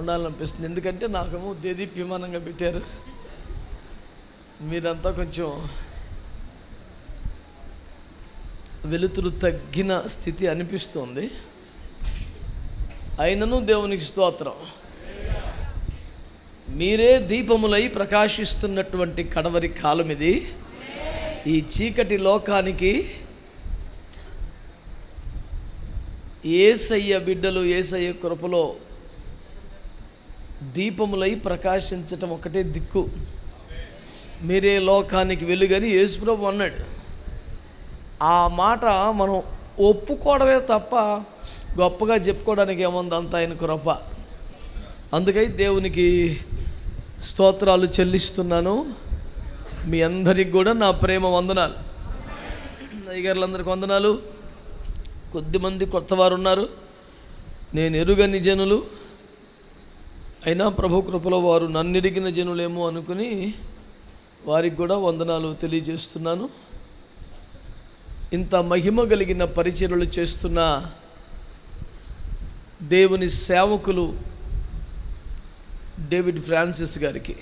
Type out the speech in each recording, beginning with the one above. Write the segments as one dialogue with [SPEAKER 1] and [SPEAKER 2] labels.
[SPEAKER 1] ఉండాలనిపిస్తుంది. ఎందుకంటే నాకేమో దేదీప్యమానంగా పెట్టారు. మీరంతా కొంచెం వెలుతురు తగ్గిన స్థితి అనిపిస్తుంది. అయినను దేవునికి స్తోత్రం. మీరే దీపములై ప్రకాశిస్తున్నటువంటి కడవరి కాలం ఇది. ఈ చీకటి లోకానికి యేసయ్య బిడ్డలు యేసయ్య కృపలో దీపములై ప్రకాశించటం ఒకటే దిక్కు. మీరే లోకానికి వెలుగని యేసుప్రభు అన్నాడు. ఆ మాట మనం ఒప్పుకోవడమే తప్ప గొప్పగా చెప్పుకోవడానికి ఏముంది, అంత ఆయన కృప. అందుకై దేవునికి స్తోత్రాలు చెల్లిస్తున్నాను. మీ అందరికి కూడా నా ప్రేమ వందనాలు. అయ్యగారులందరికీ వందనాలు. కొద్దిమంది కొత్తవారు ఉన్నారు, నేను ఎరుగని జనులు, అయినా ప్రభు కృపలో వారు నన్ను ఎరిగిన జనులేమో అనుకుని వారికి కూడా వందనాలు తెలియజేస్తున్నాను. ఇంత మహిమ కలిగిన పరిచర్యలు చేస్తున్న దేవుని సేవకులు డేవిడ్ ఫ్రాన్సిస్ గారికి,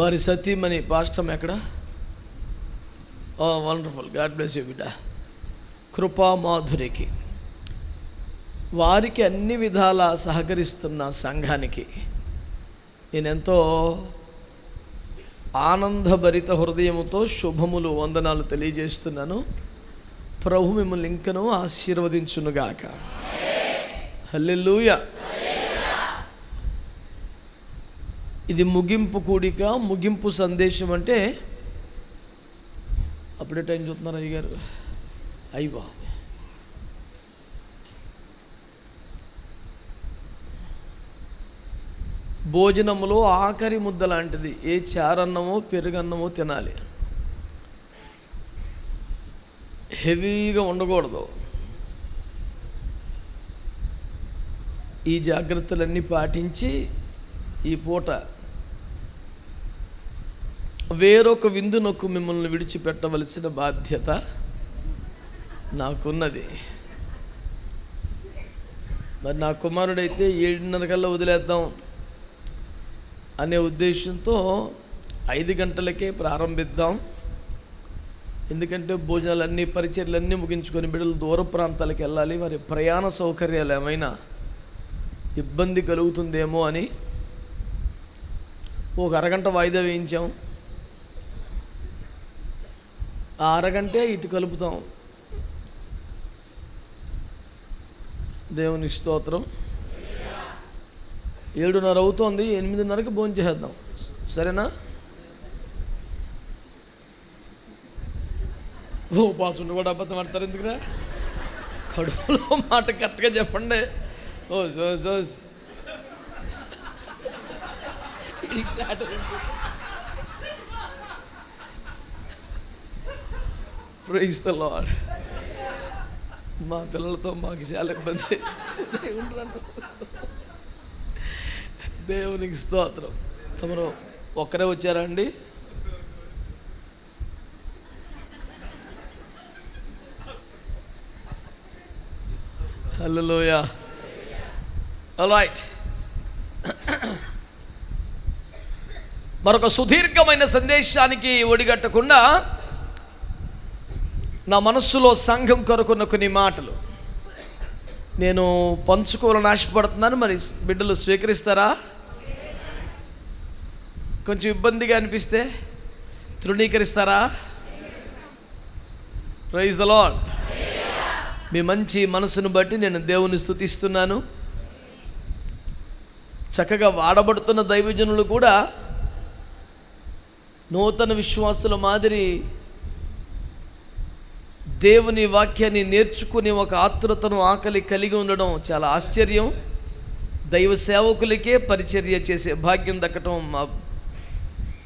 [SPEAKER 1] వారి సతీమణి పాస్టమ్ ఎక్కడ, వండర్ఫుల్, గాడ్ బ్లెస్ యూ బిడ్డ, కృపా మాధురికి, వారికి అన్ని విధాలా సహకరిస్తున్న సంఘానికి నేనెంతో ఆనందభరిత హృదయముతో శుభములు వందనాలు తెలియజేస్తున్నాను. ప్రభు మిమ్మల్ని ఇంకనూ ఆశీర్వదించునుగాక. హల్లెలూయా. ఇది ముగింపు కూడిక, ముగింపు సందేశం. అంటే అప్పుడే టైం చూస్తున్నారు అయ్యగారు. అయ్యా, భోజనములో ఆఖరి ముద్ద లాంటిది. ఏ చారన్నమో పెరుగన్నమో తినాలి, హెవీగా ఉండకూడదు. ఈ జాగ్రత్తలన్నీ పాటించి ఈ పూట వేరొక విందునకు మిమ్మల్ని విడిచిపెట్టవలసిన బాధ్యత నాకున్నది. మరి నా కుమారుడైతే 7:30 కల్లా వదిలేద్దాం అనే ఉద్దేశంతో 5 గంటలకే ప్రారంభిద్దాం. ఎందుకంటే భోజనాలన్నీ పరిచర్లన్నీ ముగించుకొని బిడ్డలు దూర ప్రాంతాలకు వెళ్ళాలి. వారి ప్రయాణ సౌకర్యాలు ఏమైనా ఇబ్బంది కలుగుతుందేమో అని ఒక అరగంట వాయిదా వేయించాం. ఆ అరగంటే ఇటు కలుపుతాం. దేవుని స్తోత్రం. 7:30 అవుతోంది, 8:30కి భోజనం చేద్దాం, సరేనా? పాసుండి కూడా అబద్ధం ఆడతారు ఎందుకురా? కడుపులో మాట కరెక్ట్గా చెప్పండి. సోస్ ప్రైజ్ ది లార్డ్. మా పిల్లలతో మాకు చాలా ఇబ్బంది ఉంటాను. దేవునికి స్తోత్రం. తమరు ఒక్కరే వచ్చారా అండి? హల్లెలూయా. ఆల్రైట్, మరొక సుదీర్ఘమైన సందేశానికి ఒడిగట్టకుండా నా మనస్సులో సంఘం కొరకున్న కొన్ని మాటలు నేను పంచుకోవాలని ఆశపడుతున్నాను. మరి బిడ్డలు స్వీకరిస్తారా? కొంచెం ఇబ్బందిగా అనిపిస్తే తృణీకరిస్తారా? Praise the lord. మీ మంచి మనసును బట్టి నేను దేవుని స్తుతిస్తున్నాను. చక్కగా వాడబడుతున్న దైవజనులు కూడా నూతన విశ్వాసుల మాదిరి దేవుని వాక్యాన్ని నేర్చుకునే ఒక ఆతృతను, ఆకలి కలిగి ఉండడం చాలా ఆశ్చర్యం. దైవ సేవకులకే పరిచర్య చేసే భాగ్యం దక్కటం మా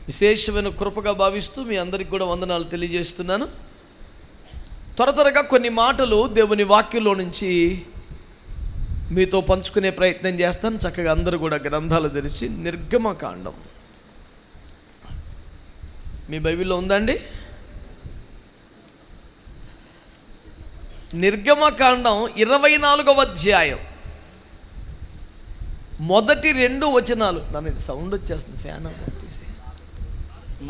[SPEAKER 1] విశేషమైన కృపగా భావిస్తూ మీ అందరికి కూడా వందనాలు తెలియజేస్తున్నాను. త్వరగా కొన్ని మాటలు దేవుని వాక్యంలో నుంచి మీతో పంచుకునే ప్రయత్నం చేస్తాను. చక్కగా అందరూ కూడా గ్రంథాలు తెరిచి నిర్గమకాండం, మీ బైబిల్లో ఉందండి? నిర్గమకాండం 24వ అధ్యాయం మొదటి 2 వచనాలు. నన్ను ఇది సౌండ్ వచ్చేస్తుంది, ఫ్యాన్ తీసి.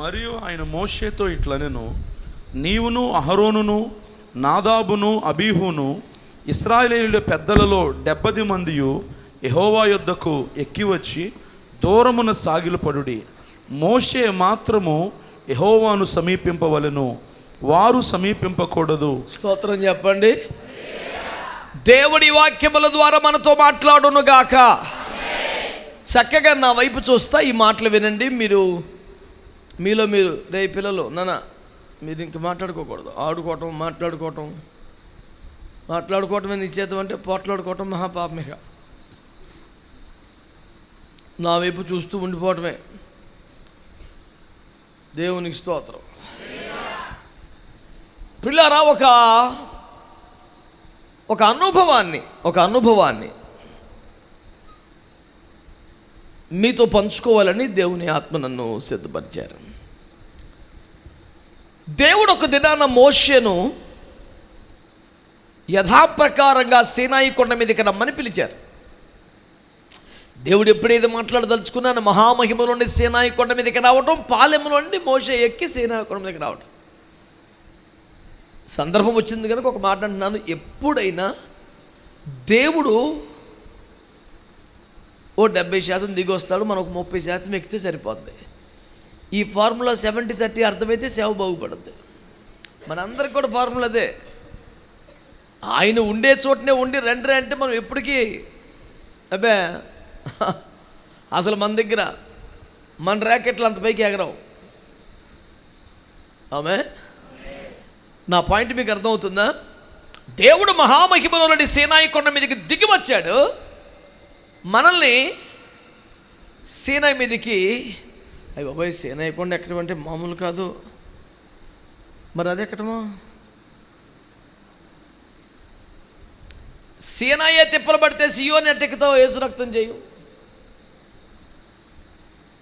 [SPEAKER 2] మరియు ఆయన మోషేతో ఇట్లనెను, నీవును అహరోనును నాదాబును అబీహును ఇశ్రాయేలీయుల పెద్దలలో 70 మందియు యెహోవా యొద్దకు ఎక్కి వచ్చి దూరమున సాగిలపడుడి. మోషే మాత్రము యెహోవాను సమీపింపవలెను, వారు సమీపింపకూడదు.
[SPEAKER 1] స్తోత్రం చెప్పండి. దేవుడి వాక్యముల ద్వారా మనతో మాట్లాడును గాక. చక్కగా నా వైపు చూస్తా ఈ మాటలు వినండి. మీలో మీరు రే పిల్లలు, నాన్న మీరు ఇంక మాట్లాడుకోకూడదు. ఆడుకోవటం మాట్లాడుకోవటమే నిశ్చేతం అంటే పోట్లాడుకోవటం మహాపాపమిక. నా వైపు చూస్తూ ఉండిపోవటమే. దేవునికి స్తోత్రం. పిల్లారా, ఒక అనుభవాన్ని మీతో పంచుకోవాలని దేవుని ఆత్మ నన్ను సిద్ధపరిచారు. దేవుడు ఒక దినాన మోషేను యథాప్రకారంగా సీనాయి కొండ మీదకి రమ్మని పిలిచారు. దేవుడు ఎప్పుడైతే మాట్లాడదలుచుకున్నాను, మహామహిమ నుండి సీనాయి కొండ మీదకి రావటం, పాలెము నుండి మోషే ఎక్కి సీనాయి కొండ మీదకి రావటం. సందర్భం వచ్చింది కనుక ఒక మాట అంటున్నాను. ఎప్పుడైనా దేవుడు ఓ 70% దిగి వస్తాడు, మనకు 30% ఎక్కితే సరిపోద్ది. ఈ ఫార్ములా 70-30 అర్థమైతే సేవ బాగుపడుద్ది. మనందరికి కూడా ఫార్ములా అదే. ఆయన ఉండే చోటనే ఉండి రండి అంటే మనం ఎప్పటికీ అబ్బే అసలు మన ర్యాకెట్లు అంత పైకి ఎగరవు. ఆమె నా పాయింట్ మీకు అర్థమవుతుందా? దేవుడు మహామహిమలో నుండి సీనాయి కొండ మీదకి దిగి వచ్చాడు. మనల్ని సీనాయి మీదకి, అయ్యి బాబాయ్ సీనాయి కొండ ఎక్కడం అంటే మామూలు కాదు. మరి అది ఎక్కడమో సీనాయే తిప్పలు పడితే సియోని ఎట్టెక్కుతావు, యేసు రక్తం చేయు.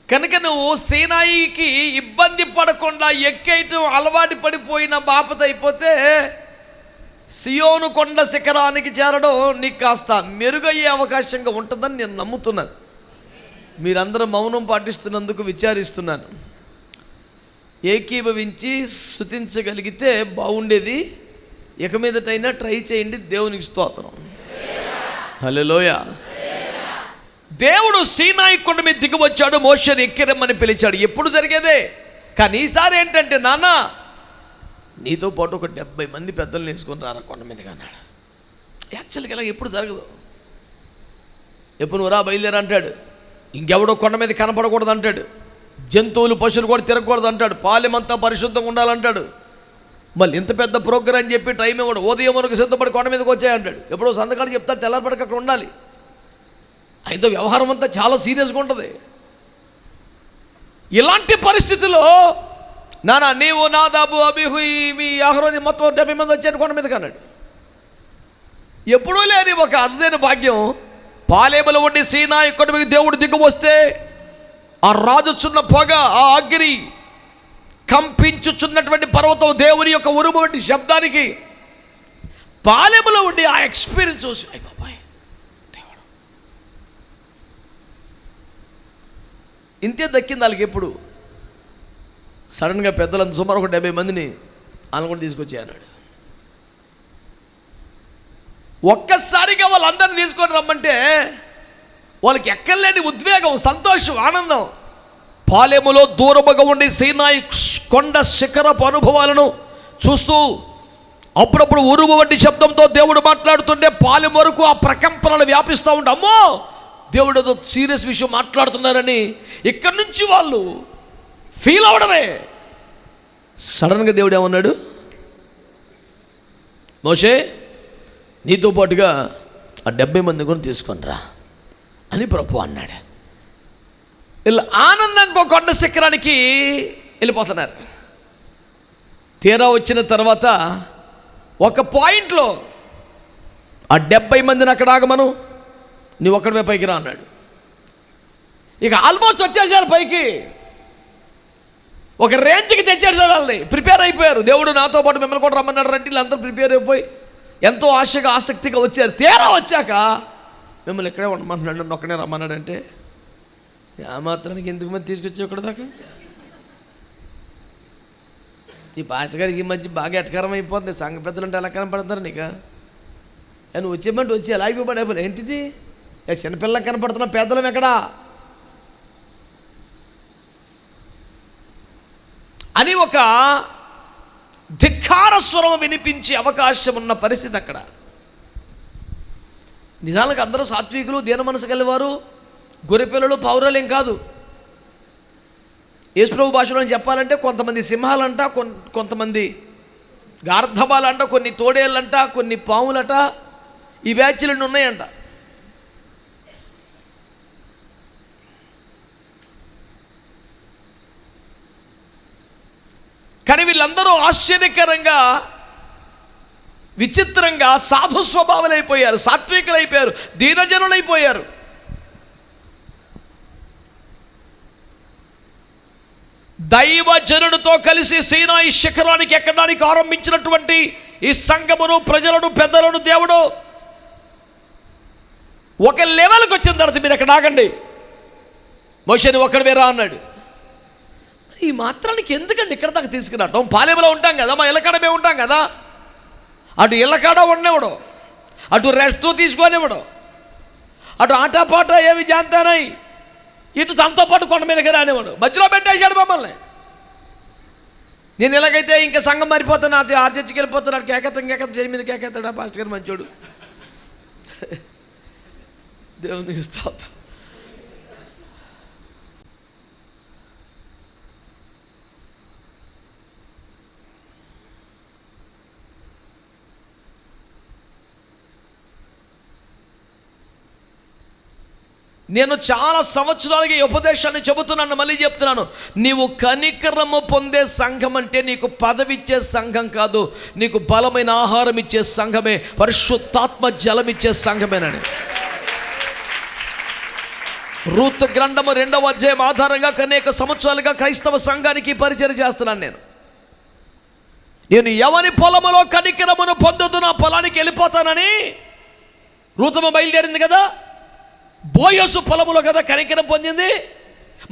[SPEAKER 1] కనుక నువ్వు సీనాయికి ఇబ్బంది పడకుండా ఎక్కేయటం అలవాటు పడిపోయిన బాపత అయిపోతే సియోను కొండ శిఖరానికి చేరడం నీకు కాస్త మెరుగయ్యే అవకాశంగా ఉంటుందని నేను నమ్ముతున్నాను. మీరందరూ మౌనం పాటిస్తున్నందుకు విచారిస్తున్నాను. ఏకీభవించి స్తుతించగలిగితే బాగుండేది. ఇక మీదటైనా ట్రై చేయండి. దేవునికి స్తోత్రం. హల్లెలూయా. దేవుడు సీనాయి కొండ మీద దిగి వచ్చాడు, మోషేని ఎక్కిరమ్మని పిలిచాడు. ఎప్పుడు జరిగేదే. కానీ ఈసారి ఏంటంటే, నాన్న నీతో పాటు ఒక 70 మంది పెద్దలు వేసుకొని రారా కొండ మీదకి అన్నాడు. యాక్చువల్గా ఇలా ఎప్పుడు జరగదు. ఎప్పుడు నువ్వు రా బయలుదేరా అంటాడు. ఇంకెవడో కొండ మీద కనపడకూడదు అంటాడు. జంతువులు పశువులు కూడా తిరగకూడదు అంటాడు. పాలెమంతా పరిశుద్ధంగా ఉండాలంటాడు. మళ్ళీ ఇంత పెద్ద ప్రోగ్రాం చెప్పి టైం ఇవ్వడు. ఉదయం వరకు సిద్ధపడి కొండ మీదకి వచ్చాయంటాడు. ఎప్పుడో సంతకాలు చెప్తా తెల్లారిపడికి అక్కడ ఉండాలి. అయితే వ్యవహారం అంతా చాలా సీరియస్గా ఉంటుంది. ఇలాంటి పరిస్థితుల్లో నానా నీవు నాదాబు అబీహు మీ అహరోని మొత్తం 70 మంది వచ్చాడు కొండ మీదకి అన్నాడు. ఎప్పుడూ లేని ఒక అరుదైన భాగ్యం. పాలెములో ఉండి సీనాయి కొండ మీద దేవుడు దిగి వస్తే ఆ రాజుచున్న పొగ, ఆ అగ్ని, కంపించుచున్నటువంటి పర్వతం, దేవుని యొక్క ఉరుము వంటి శబ్దానికి పాలెములో ఉండి ఆ ఎక్స్పీరియన్స్ చూసి అయ్య బాబాయ్ దేవుడు ఇంతే దక్కింది వాళ్ళకి. ఎప్పుడు సడన్గా పెద్దలంత సుమారు ఒక 70 మందిని కూడా తీసుకొచ్చి అన్నాడు. ఒక్కసారిగా వాళ్ళందరినీ తీసుకొని రమ్మంటే వాళ్ళకి ఎక్కలేని ఉద్వేగం, సంతోషం, ఆనందం. పాలెములో దూరముగా ఉండి సీనాయి కొండ శిఖరపు అనుభవాలను చూస్తూ అప్పుడప్పుడు ఉరుము వంటి శబ్దంతో దేవుడు మాట్లాడుతుంటే పాలెం వరకు ఆ ప్రకంపనలు వ్యాపిస్తూ ఉంటే అమ్మో దేవుడు ఏదో సీరియస్ విషయం మాట్లాడుతున్నారని ఇక్కడి నుంచి వాళ్ళు ఫీల్ అవడమే. సడన్గా దేవుడు ఏమన్నాడు, మోషే నీతో పాటుగా ఆ 70 మంది కూడా తీసుకొని రా అని ప్రభువు అన్నాడు. వీళ్ళు ఆనందంగా కొండ శిఖరానికి వెళ్ళిపోతున్నారు. తీరా వచ్చిన తర్వాత ఒక పాయింట్లో ఆ 70 మందిని అక్కడ ఆగమను, నీ ఒక్కడివే పైకి రా అన్నాడు. ఇక ఆల్మోస్ట్ వచ్చేసారు పైకి. ఒక రేంజ్కి తెచ్చేసారు వాళ్ళని. ప్రిపేర్ అయిపోయారు. దేవుడు నాతో పాటు మిమ్మల్ని కూడా రమ్మన్నాడు రండి. వీళ్ళందరూ ప్రిపేర్ అయిపోయి ఎంతో ఆశగా ఆసక్తిగా వచ్చారు. తీరా వచ్చాక మిమ్మల్ని ఇక్కడే ఉండమంటున్నాడు, నన్ను ఒక్కడే రమ్మన్నాడంటే ఆ మాత్రానికి ఎందుకు మంది తీసుకొచ్చి ఇక్కడ దాకా? ఈ పాస్టర్ ఈ మధ్య బాగా ఎటకారం అయిపోతుంది. సంఘ పెద్దలు అంటే ఎలా కనపడతారు నీకు? నువ్వు వచ్చేమంటే వచ్చి ఎలా అయిపోయి ఏంటిది? చిన్నపిల్లలకు కనపడుతున్న పేదలం ఎక్కడా అని ఒక ధిక్కార స్వరం వినిపించే అవకాశం ఉన్న పరిస్థితి అక్కడ. నిజానికి అందరూ సాత్వికులు, దీన మనసు కలివారు, గొర్రెపిల్లలు, పౌరాలేం కాదు. యేసుప్రభు భాషలో చెప్పాలంటే కొంతమంది సింహాలంట, కొంతమంది గార్ధబాలంట, కొన్ని తోడేళ్ళంట, కొన్ని పాములట, ఈ బ్యాచ్లన్నీ ఉన్నాయంట. కానీ వీళ్ళందరూ ఆశ్చర్యకరంగా, విచిత్రంగా సాధు స్వభావాలైపోయారు, సాత్వికులైపోయారు, దీనజనులైపోయారు. దైవజనుడితో కలిసి సీనాయి శిఖరానికి ఎక్కడానికి ఆరంభించినటువంటి ఈ సంఘమును, ప్రజలను, పెద్దలను దేవుడు ఒక లెవెల్కి వచ్చిన తర్వాత మీరు ఎక్కడ ఆగండి, మోషేని ఒక్కడు వేరా అన్నాడు. ఈ మాత్రానికి ఎందుకండి ఇక్కడ దాకా తీసుకురావటం? పాలెంలో ఉంటాం కదా, మా ఇళ్ళకాడ మేము ఉంటాం కదా. అటు ఇళ్ళకాడ ఉండేవాడు, అటు రెస్ట్ తీసుకొనివ్వడు, అటు ఆటపాట ఏమి జాంతానాయి, ఇటు తనతో పాటు కొండ మీదకి రానివాడు. మధ్యలో పెట్టేశాడు మమ్మల్ని. నేను ఎలాగైతే ఇంకా సంఘం మారిపోతాను, ఆ చర్చికి వెళ్ళిపోతున్నాడు, కేకెత్తం చేయి మీద కేకెత్తాడు ఆ పాస్టర్ గారు మంచోడు. దేవునికి స్తోత్రం. నేను చాలా సంవత్సరాలుగా ఈ ఉపదేశాన్ని చెబుతున్నాను, మళ్ళీ చెప్తున్నాను. నీవు కనికరము పొందే సంఘం అంటే నీకు పదవి ఇచ్చే సంఘం కాదు, నీకు బలమైన ఆహారం ఇచ్చే సంఘమే, పరిశుద్ధాత్మ జలం ఇచ్చే సంఘమేనని. రూతు గ్రంథము 2వ అధ్యాయం ఆధారంగా అనేక సంవత్సరాలుగా క్రైస్తవ సంఘానికి పరిచయం చేస్తున్నాను. నేను ఎవరి పొలములో కనికరమును పొందుతున్న పొలానికి వెళ్ళిపోతానని రూతమ్మ బయలుదేరింది కదా. బోయసు పొలములో కదా కనికరం పొందింది.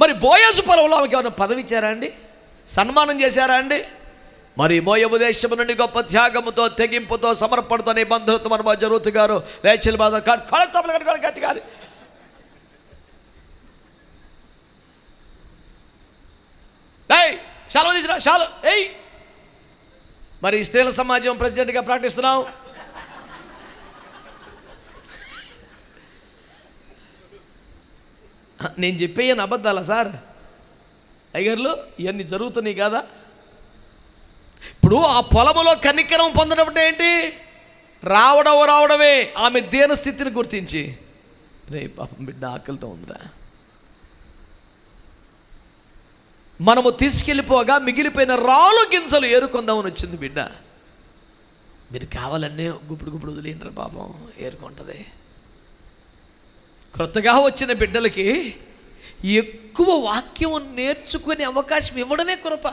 [SPEAKER 1] మరి బోయసు పొలంలో ఆమెకి ఏమైనా పదవి ఇచ్చారా అండి? సన్మానం చేశారా అండి? మరి మోయాబు దేశము నుండి గొప్ప త్యాగముతో, తెగింపుతో, సమర్పణతో నిబంధనతో మన మధ్య రూతు గారు లేచి గట్టి గారి శాలువ తీసిరా, శాలు ఏయ్. మరి స్త్రీల సమాజం ప్రెసిడెంట్గా ప్రకటిస్తున్నావు. నేను చెప్పేయని అబద్ధాలా సార్? అయ్యగారులు ఇవన్నీ జరుగుతున్నాయి కదా. ఇప్పుడు ఆ పొలములో కనికరం పొందడం అంటే ఏంటి? రావడమే ఆమె దేన స్థితిని గుర్తించి, రే పాపం బిడ్డ ఆకలితో ఉందిరా, మనము తీసుకెళ్ళిపోగా మిగిలిపోయిన రాళ్ళు గింజలు ఏరుకుందామని వచ్చింది బిడ్డ. మీరు కావాలనే గుప్పుడు వదిలేంటారు, పాపం ఏరుకుంటుంది. క్రొత్తగా వచ్చిన బిడ్డలకి ఎక్కువ వాక్యం నేర్చుకునే అవకాశం ఇవ్వడమే కృప.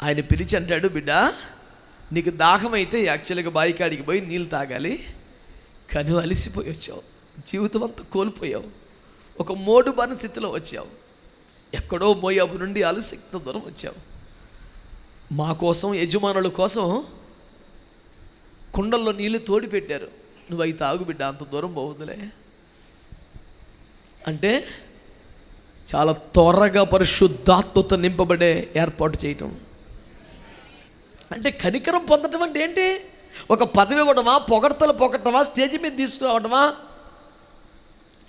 [SPEAKER 1] ఆయన పిలిచి అంటాడు, బిడ్డ నీకు దాహం అయితే యాక్చువల్గా బాయికాడికి పోయి నీళ్ళు తాగాలి, కానీ అలసిపోయి వచ్చావు, జీవితం అంతా కోల్పోయావు, ఒక మోడు బాని స్థితిలో వచ్చావు, ఎక్కడో మోయాబు నుండి అలసిక్త దూరం వచ్చావు. మా కోసం, యజమానుల కోసం కుండల్లో నీళ్ళు తోడి పెట్టారు, నువ్వు అవి తాగు బిడ్డ, అంత దూరం పోవద్దులే అంటే చాలా త్వరగా పరిశుద్ధాత్మతో నింపబడే ఏర్పాటు చేయటం. అంటే కనికరం పొందటం అంటే ఏంటి? ఒక పదవి ఇవ్వడమా, పొగడతమా, స్టేజ్ మీద తీసుకురావడమా,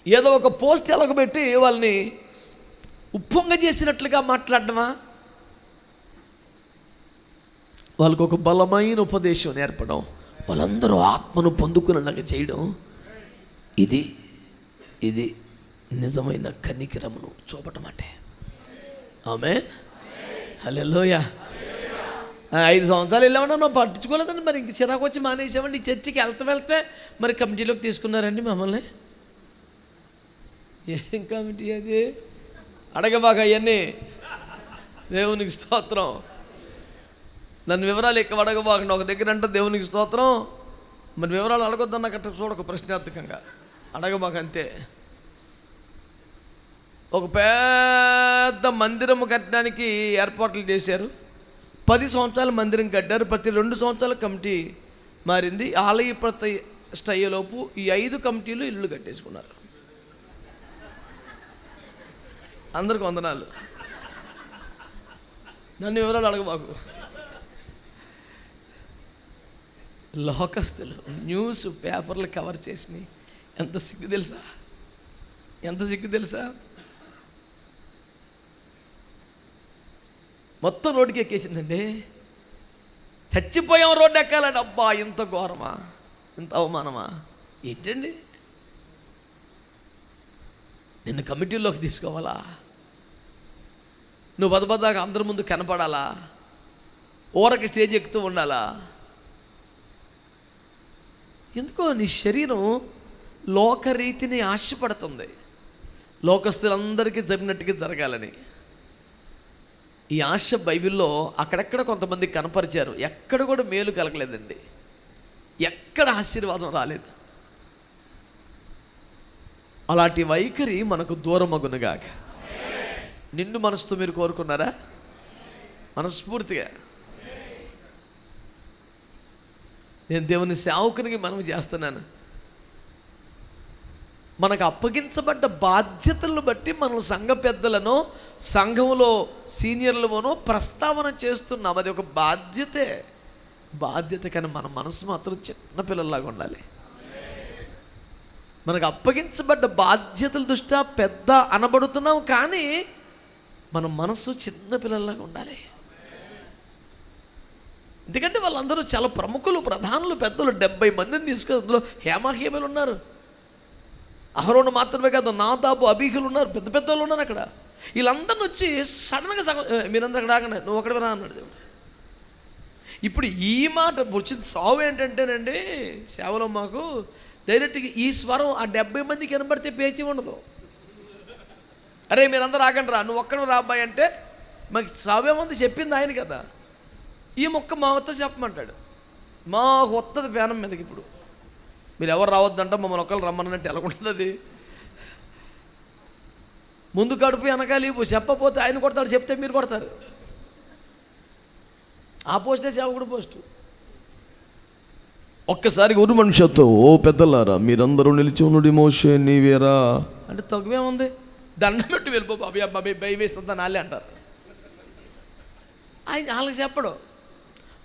[SPEAKER 1] ఏదో ఒక పోస్ట్ ఎలగబెట్టి వాళ్ళని ఉప్పొంగ చేసినట్లుగా మాట్లాడటమా? వాళ్ళకు ఒక బలమైన ఉపదేశం నేర్పడం, వాళ్ళందరూ ఆత్మను పొందుకునేలాగా చేయడం, ఇది నిజమైన కనికరమును చూపటం అంటే. ఆమేన్, హల్లెలూయా. 5 సంవత్సరాలు వెళ్ళామన్నా నువ్వు పట్టించుకోలేదండి, మరి ఇంక చిరాకు వచ్చి మానేసామండి. చర్చికి వెళ్తే మరి కమిటీలోకి తీసుకున్నారండి మమ్మల్ని. ఏం కమిటీ అది? అడగబాక అవన్నీ. దేవునికి స్తోత్రం. నన్ను వివరాలు ఎక్కువ అడగబాకండి. ఒక దగ్గర అంటే దేవునికి స్తోత్రం, మరి వివరాలు అడగొద్దన్న కట్ట చూడక ప్రశ్నార్థకంగా అడగమాకంతే. ఒక పెద్ద మందిరం కట్టడానికి ఏర్పాట్లు చేశారు. 10 సంవత్సరాలు మందిరం కట్టారు. ప్రతి 2 సంవత్సరాల కమిటీ మారింది. ఆలయ ప్రతిష్ఠ అయ్యేలోపు ఈ 5 కమిటీలు ఇల్లు కట్టేసుకున్నారు. అందరికి వందనాలు. నన్ను వివరాలు అడగబాకు. లోకస్తులు న్యూస్ పేపర్లు కవర్ చేసినాయి. ఎంత సిగ్గు తెలుసా, ఎంత సిగ్గు తెలుసా. మొత్తం రోడ్డుకి ఎక్కేసిందండి. చచ్చిపోయాం రోడ్డు ఎక్కాలండి. అబ్బా ఇంత ఘోరమా, ఇంత అవమానమా ఏంటండి? నిన్ను కమిటీలోకి తీసుకోవాలా? నువ్వు బదబదాగా అందరి ముందు కనపడాలా? ఊరకి స్టేజ్ ఎక్కుతూ ఉండాలా? ఎందుకో నీ శరీరం లోకరీతిని ఆశపడుతుంది, లోకస్తులందరికీ జరిగినట్టుగా జరగాలని. ఈ ఆశ బైబిల్లో అక్కడెక్కడ కొంతమంది కనపరిచారు. ఎక్కడ కూడా మేలు కలగలేదండి, ఎక్కడ ఆశీర్వాదం రాలేదు. అలాంటి వైఖరి మనకు దూరమగునుగాక. నిండు మనసుతో మీరు కోరుకున్నారా? మనస్ఫూర్తిగా నేను దేవుని సేవకునికి మనం చేస్తున్నాను. మనకు అప్పగించబడ్డ బాధ్యతలను బట్టి మనం సంఘ పెద్దలను, సంఘంలో సీనియర్లమనో ప్రస్తావన చేస్తున్నాం. అది ఒక బాధ్యతే, బాధ్యత. కానీ మన మనసు మాత్రం చిన్నపిల్లల్లాగా ఉండాలి. మనకు అప్పగించబడ్డ బాధ్యతల దృష్ట్యా పెద్ద అనబడుతున్నాం, కానీ మన మనసు చిన్నపిల్లల్లాగా ఉండాలి. ఎందుకంటే వాళ్ళందరూ చాలా ప్రముఖులు, ప్రధానులు, పెద్దలు. 70 మందిని తీసుకుని అందులో హేమాహేమలు ఉన్నారు. అహరోను మాత్రమే కాదు, నాదాబు, అబీహులు ఉన్నారు, పెద్ద పెద్ద వాళ్ళు ఉన్నారు అక్కడ. వీళ్ళందరిని వచ్చి సడన్గా సగం మీరందరూ అక్కడ ఆగండి, నువ్వు ఒకటి రా అన్నాడు దేవుడు. ఇప్పుడు ఈ మాట వచ్చింది సావు ఏంటంటేనండి, సేవలో మాకు డైరెక్ట్గా ఈ స్వరం ఆ 70 మందికి వినబడితే పేచీ ఉండదు. అరే మీరందరూ ఆగండి రా, నువ్వు ఒక్కడు రా అబ్బాయి అంటే మాకు సావేముంది, చెప్పింది ఆయన కదా. ఈ మొక్క మా వద్ద చెప్పమంటాడు. మా వత్తది పేనం మీదకి. ఇప్పుడు మీరు ఎవరు రావద్దంట, మమ్మల్ని ఒక్కరు రమ్మన్నట్టు ఎలాగుంటుంది అది. ముందు కడుపు వెనకాలి చెప్పపోతే ఆయన కొడతాడు, చెప్తే మీరు కొడతారు. ఆ పోస్టే సేవకుడు పోస్టు. ఒక్కసారి ఊరు మనుషులతో, ఓ పెద్దలారా మీరందరూ నిలిచి ఉన్నది మోషే నీవేరా అంటే తగ్గువేముంది, దండం పెట్టి వెళ్ళిపో బాబీ అబ్బాయి భయం వేస్తుందా నాలే అంటారు. ఆయన వాళ్ళకి చెప్పడు,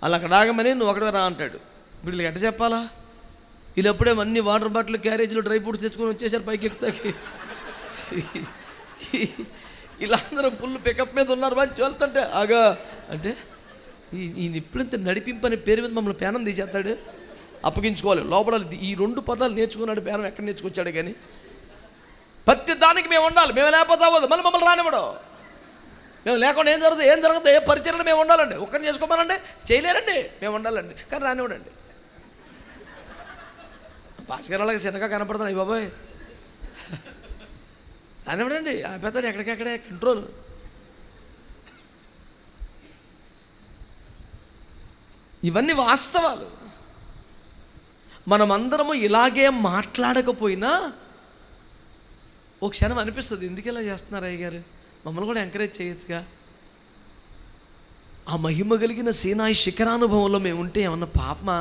[SPEAKER 1] వాళ్ళు అక్కడ ఆగమని నువ్వు అక్కడ రా అంటాడు. వీళ్ళు ఎట్ట చెప్పాలా? వీళ్ళు ఎప్పుడే అన్ని వాటర్ బాటిల్, క్యారేజీలు, డ్రై ఫ్రూట్స్ తెచ్చుకొని వచ్చేసారు పైకి ఎక్కుతాకి. వీళ్ళందరూ ఫుల్ పికప్ మీద ఉన్నారు. మంచి వెళ్తుంటే ఆగా అంటే ఈ నిప్పులంత నడిపింపని పేరు మీద మమ్మల్ని పేనం తీసేస్తాడు. అప్పగించుకోవాలి లోపల. ఈ 2 పదాలు నేర్చుకున్నాడు. పేనం ఎక్కడ నేర్చుకొచ్చాడు? కానీ ప్రతి దానికి మేము ఉండాలి. మేము లేకపోతే అవ్వదు. మళ్ళీ మమ్మల్ని రానివ్వడం. మేము లేకుండా ఏం జరుగుతుంది? ఏ పరిచయం మేము ఉండాలండి. ఒక్కరిని చేసుకోమనండి, చేయలేరండి, మేము ఉండాలండి, కానీ రానివ్వడండి. భాస్కరాలకి చిన్నగా కనపడుతున్నాయి బాబాయ్, రానివ్వడండి. ఆపేతాడు ఎక్కడికెక్కడే కంట్రోల్. ఇవన్నీ వాస్తవాలు. మనమందరము ఇలాగే మాట్లాడకపోయినా ఒక క్షణం అనిపిస్తుంది, ఎందుకు ఇలా చేస్తున్నారు అయ్య గారు, మమ్మల్ని కూడా ఎంకరేజ్ చేయొచ్చుగా. ఆ మహిమ కలిగిన సీనాయి శిఖరానుభవంలో మేము ఉంటే ఏమన్నా పాపమా?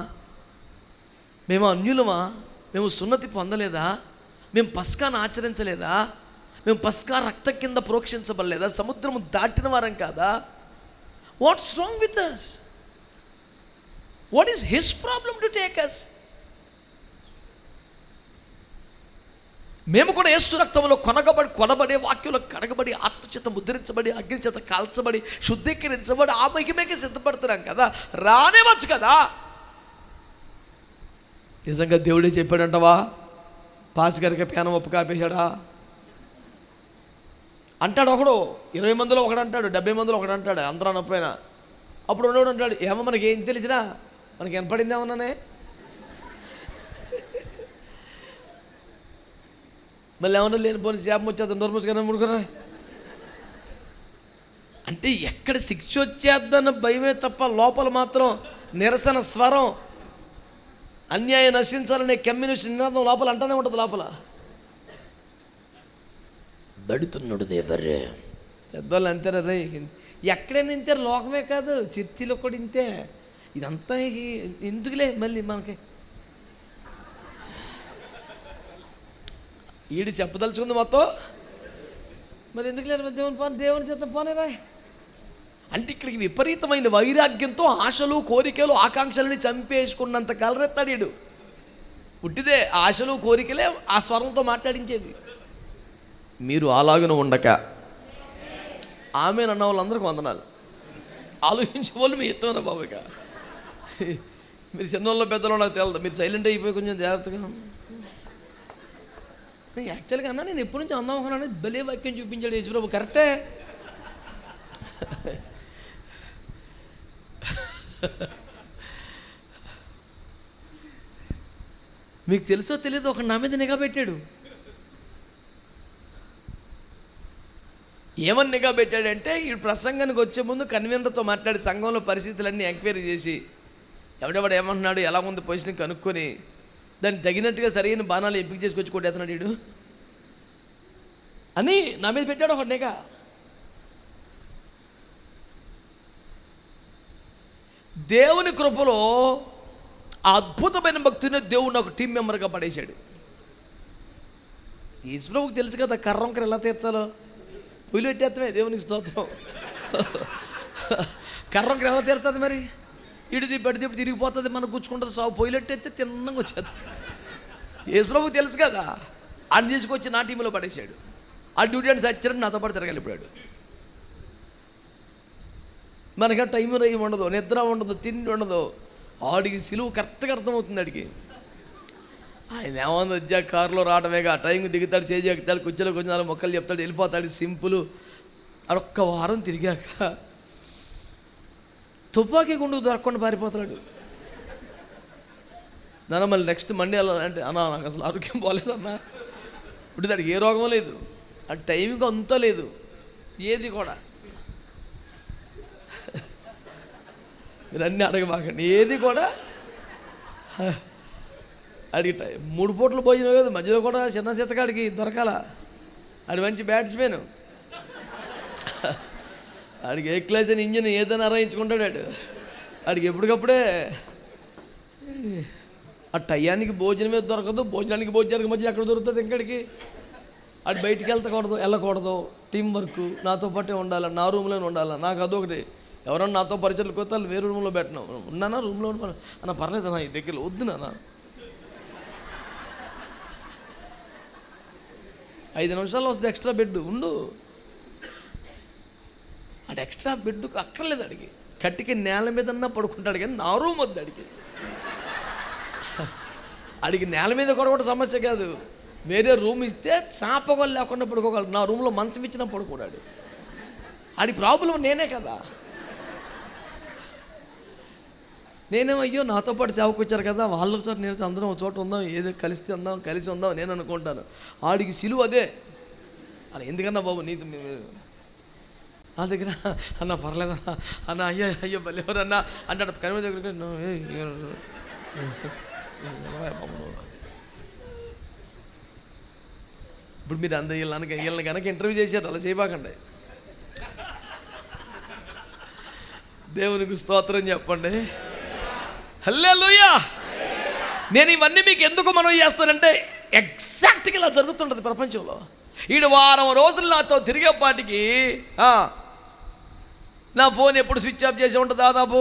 [SPEAKER 1] మేము అన్యులమా? మేము సున్నతి పొందలేదా? మేము పస్కాను ఆచరించలేదా? మేము పస్కా రక్తం కింద ప్రోక్షించబడలేదా? సముద్రము దాటిన వారం కాదా? What's wrong with us? What is his problem to take us? మేము కూడా యేసు రక్తంలో కొనబడి వాక్యంలో కడగబడి, ఆత్మచేత ముద్రించబడి, అగ్ని చేత కాల్చబడి, శుద్ధీకరించబడి ఆ మహిమకి సిద్ధపడుతున్నాం కదా. రానివచ్చు కదా. నిజంగా దేవుడే చెప్పాడంటవా? పాస్ గారికి పేనం ఒప్పు కాపేశాడా అంటాడు ఒకడు. 20 మందిలో ఒకడు అంటాడు, 70 మందిలో ఒకడు అంటాడు, అందరూ అనకపోయినా. అప్పుడు ఉండేవాడు అంటాడు, ఏమో మనకి ఏం తెలిసినా మనకి వినపడింది ఏమన్నానే. మళ్ళీ ఏమన్నా లేనిపోని శాపం వచ్చేద్దాం, దూరముచ్చుగా ముడుకురా అంటే ఎక్కడ శిక్ష వచ్చేద్దన్న భయమే తప్ప లోపల మాత్రం నిరసన స్వరం. అన్యాయం నశించాలనే కమ్యూనిస్ట్ నినాదం లోపల అంటానే ఉంటుంది. లోపల బడుతున్నాడు దేబర్రే పెద్దవాళ్ళు అంతేరా రే, ఎక్కడైనా ఇంతే, లోకమే కాదు చర్చిలో కూడా ఇంతే. ఇదంతా ఎందుకులే మళ్ళీ మనకి ఈడు చెప్పదలుచుకుంది మొత్తం, మరి ఎందుకు లేదు దేవుని చేత పోనేరా అంటే ఇక్కడికి విపరీతమైన వైరాగ్యంతో ఆశలు కోరికలు ఆకాంక్షలని చంపేసుకున్నంత కలరెత్తాడు ఈడు. పుట్టిదే ఆశలు కోరికలే ఆ స్వరంతో మాట్లాడించేది. మీరు అలాగన ఉండక ఆమె అన్న వాళ్ళందరికీ వందనాలు. ఆలోచించే వాళ్ళు మీ ఎత్తున బాబుగా, మీరు చిన్నోళ్ళు పెద్దలో నాకు తెలదు, మీరు సైలెంట్ అయిపోయి కొంచెం జాగ్రత్తగా. యాక్చువల్గా అన్నా నేను ఎప్పటి నుంచి అందాం అనుకున్నాను, భలే వాక్యం చూపించాడు యేసుప్రభు, కరెక్టే. మీకు తెలుసో తెలియదు, ఒక నా మీద నిఘా పెట్టాడు. ఏమని నిఘా పెట్టాడంటే, ఈ ప్రసంగానికి వచ్చే ముందు కన్వీనర్తో మాట్లాడి సంఘంలో పరిస్థితులన్నీ ఎంక్వైరీ చేసి ఎవడెవడు ఏమంటున్నాడు, ఎలా ఉంది పొజిషన్ కనుక్కొని దానికి తగినట్టుగా సరైన బాణాలు ఎంపిక చేసుకొచ్చి కొట్టేస్తున్నాడు వీడు అని నా మీద పెట్టాడు ఒక నిఘా. దేవుని కృపలో ఆ అద్భుతమైన భక్తిని దేవుడు నాకు టీం మెంబర్గా పడేశాడు. యేసుప్రభుకి తెలుసు కదా కర్రంకర ఎలా తీర్చాలో, పొయ్యిలు పెట్టేస్తామే దేవునికి స్తోత్రం. కర్రంకర ఎలా తీరుతుంది మరి, ఇడిది పడితే తిరిగిపోతుంది, మనం కూర్చుకుంటుంది, సాగు పొయ్యిలు పెట్టేస్తే తిన్నంగా వచ్చేది. యేసుప్రభుకి తెలుసు కదా, ఆయన తీసుకొచ్చి నా టీంలో పడేశాడు. ఆ డ్యూటీ అని సచ్చారని నాతో పాటు తిరగలిపాడు. మనకి టైం రేయం ఉండదు, నిద్ర ఉండదు, తిండి ఉండదు. ఆడికి సిలువు కరెక్ట్గా అర్థమవుతుంది. అడిగి ఆయన ఏమన్నా వచ్చా కారులో రావడమేగా, టైంకి దిగుతాడు, చేసి ఎక్కుతాడు, కూర్చొని కొంచెం మొక్కలు చెప్తాడు, వెళ్ళిపోతాడు, సింపుల్. అదొక్క వారం తిరిగాక తుపాకీ గుండుకు దొరకకుండా పారిపోతాడు. నాన్న మళ్ళీ నెక్స్ట్ మండే వెళ్ళాలంటే, అన్నా నాకు అసలు ఆరోగ్యం బాగాలేదన్నా. ఇప్పుడు దానికి ఏ రోగం లేదు, ఆ టైంకి అంతా లేదు, ఏది కూడా. మీరు అన్నీ అడగబాకండి, ఏది కూడా అడిగిట 3 పూటలు భోజనం కదా, మధ్యలో కూడా చిన్న సీతకాడికి దొరకాల. ఆడి మంచి బ్యాట్స్మెన్, ఆడికి ఏ క్లాస్ అని ఇంజిన్ ఏదైనా అరాయించుకుంటాడు. ఆడికి ఎప్పటికప్పుడే ఆ టయానికి భోజనమే దొరకదు, భోజనానికి మధ్య ఎక్కడ దొరుకుతుంది ఇంకడికి. ఆడు బయటికి వెళ్ళకూడదు, టీం వర్క్, నాతో పాటే ఉండాలి, నా రూమ్లోనే ఉండాలి. నాకు అదొకటి, ఎవరన్నా నాతో పరిచయాలు కొత్త వేరే రూమ్లో పెట్టినా, ఉన్నానా రూమ్లో అన్న పర్లేదు అన్న, ఈ దగ్గర వద్దు నాన్న, 5 నిమిషాల్లో వస్తుంది ఎక్స్ట్రా బెడ్ ఉండు. అంటే ఎక్స్ట్రా బెడ్ అక్కర్లేదు అడిగి, కట్టికి నేల మీదన్నా పడుకుంటాడు కానీ నా రూమ్ వద్దు అడిగి. అడిగి నేల మీద కూడా సమస్య కాదు, వేరే రూమ్ ఇస్తే చాపగోలు లేకుండా పడుకోగలడు. నా రూమ్లో మంచం ఇచ్చినా పడుకోడాడు. ఆడి ప్రాబ్లం నేనే కదా. నేనేమో అయ్యో నాతో పాటు సేవకు వచ్చారు కదా, వాళ్ళ చోట నేను అందరం ఒక చోట ఉందాం, ఏదో కలిసి ఉందాం నేను అనుకుంటాను. ఆడికి సిలువ అదే. అని ఎందుకన్నా బాబు నీకు నా దగ్గర అన్న పర్లేదన్నా అన్న, అయ్యో బలేవరన్నా అంటాడు. కనిమ దగ్గర ఇప్పుడు మీరు వీళ్ళని కనుక ఇంటర్వ్యూ చేశారు, అలా చేయబాకండి. దేవునికి స్తోత్రం చెప్పండి. హల్లెలూయా. నేను ఇవన్నీ మీకు ఎందుకు మనవి చేస్తానంటే, ఎగ్జాక్ట్గా ఇలా జరుగుతుంటుంది ప్రపంచంలో. ఈడు వారం రోజులు నాతో తిరిగేపాటికి నా ఫోన్ ఎప్పుడు స్విచ్ ఆఫ్ చేసి ఉంటుంది దాదాపు.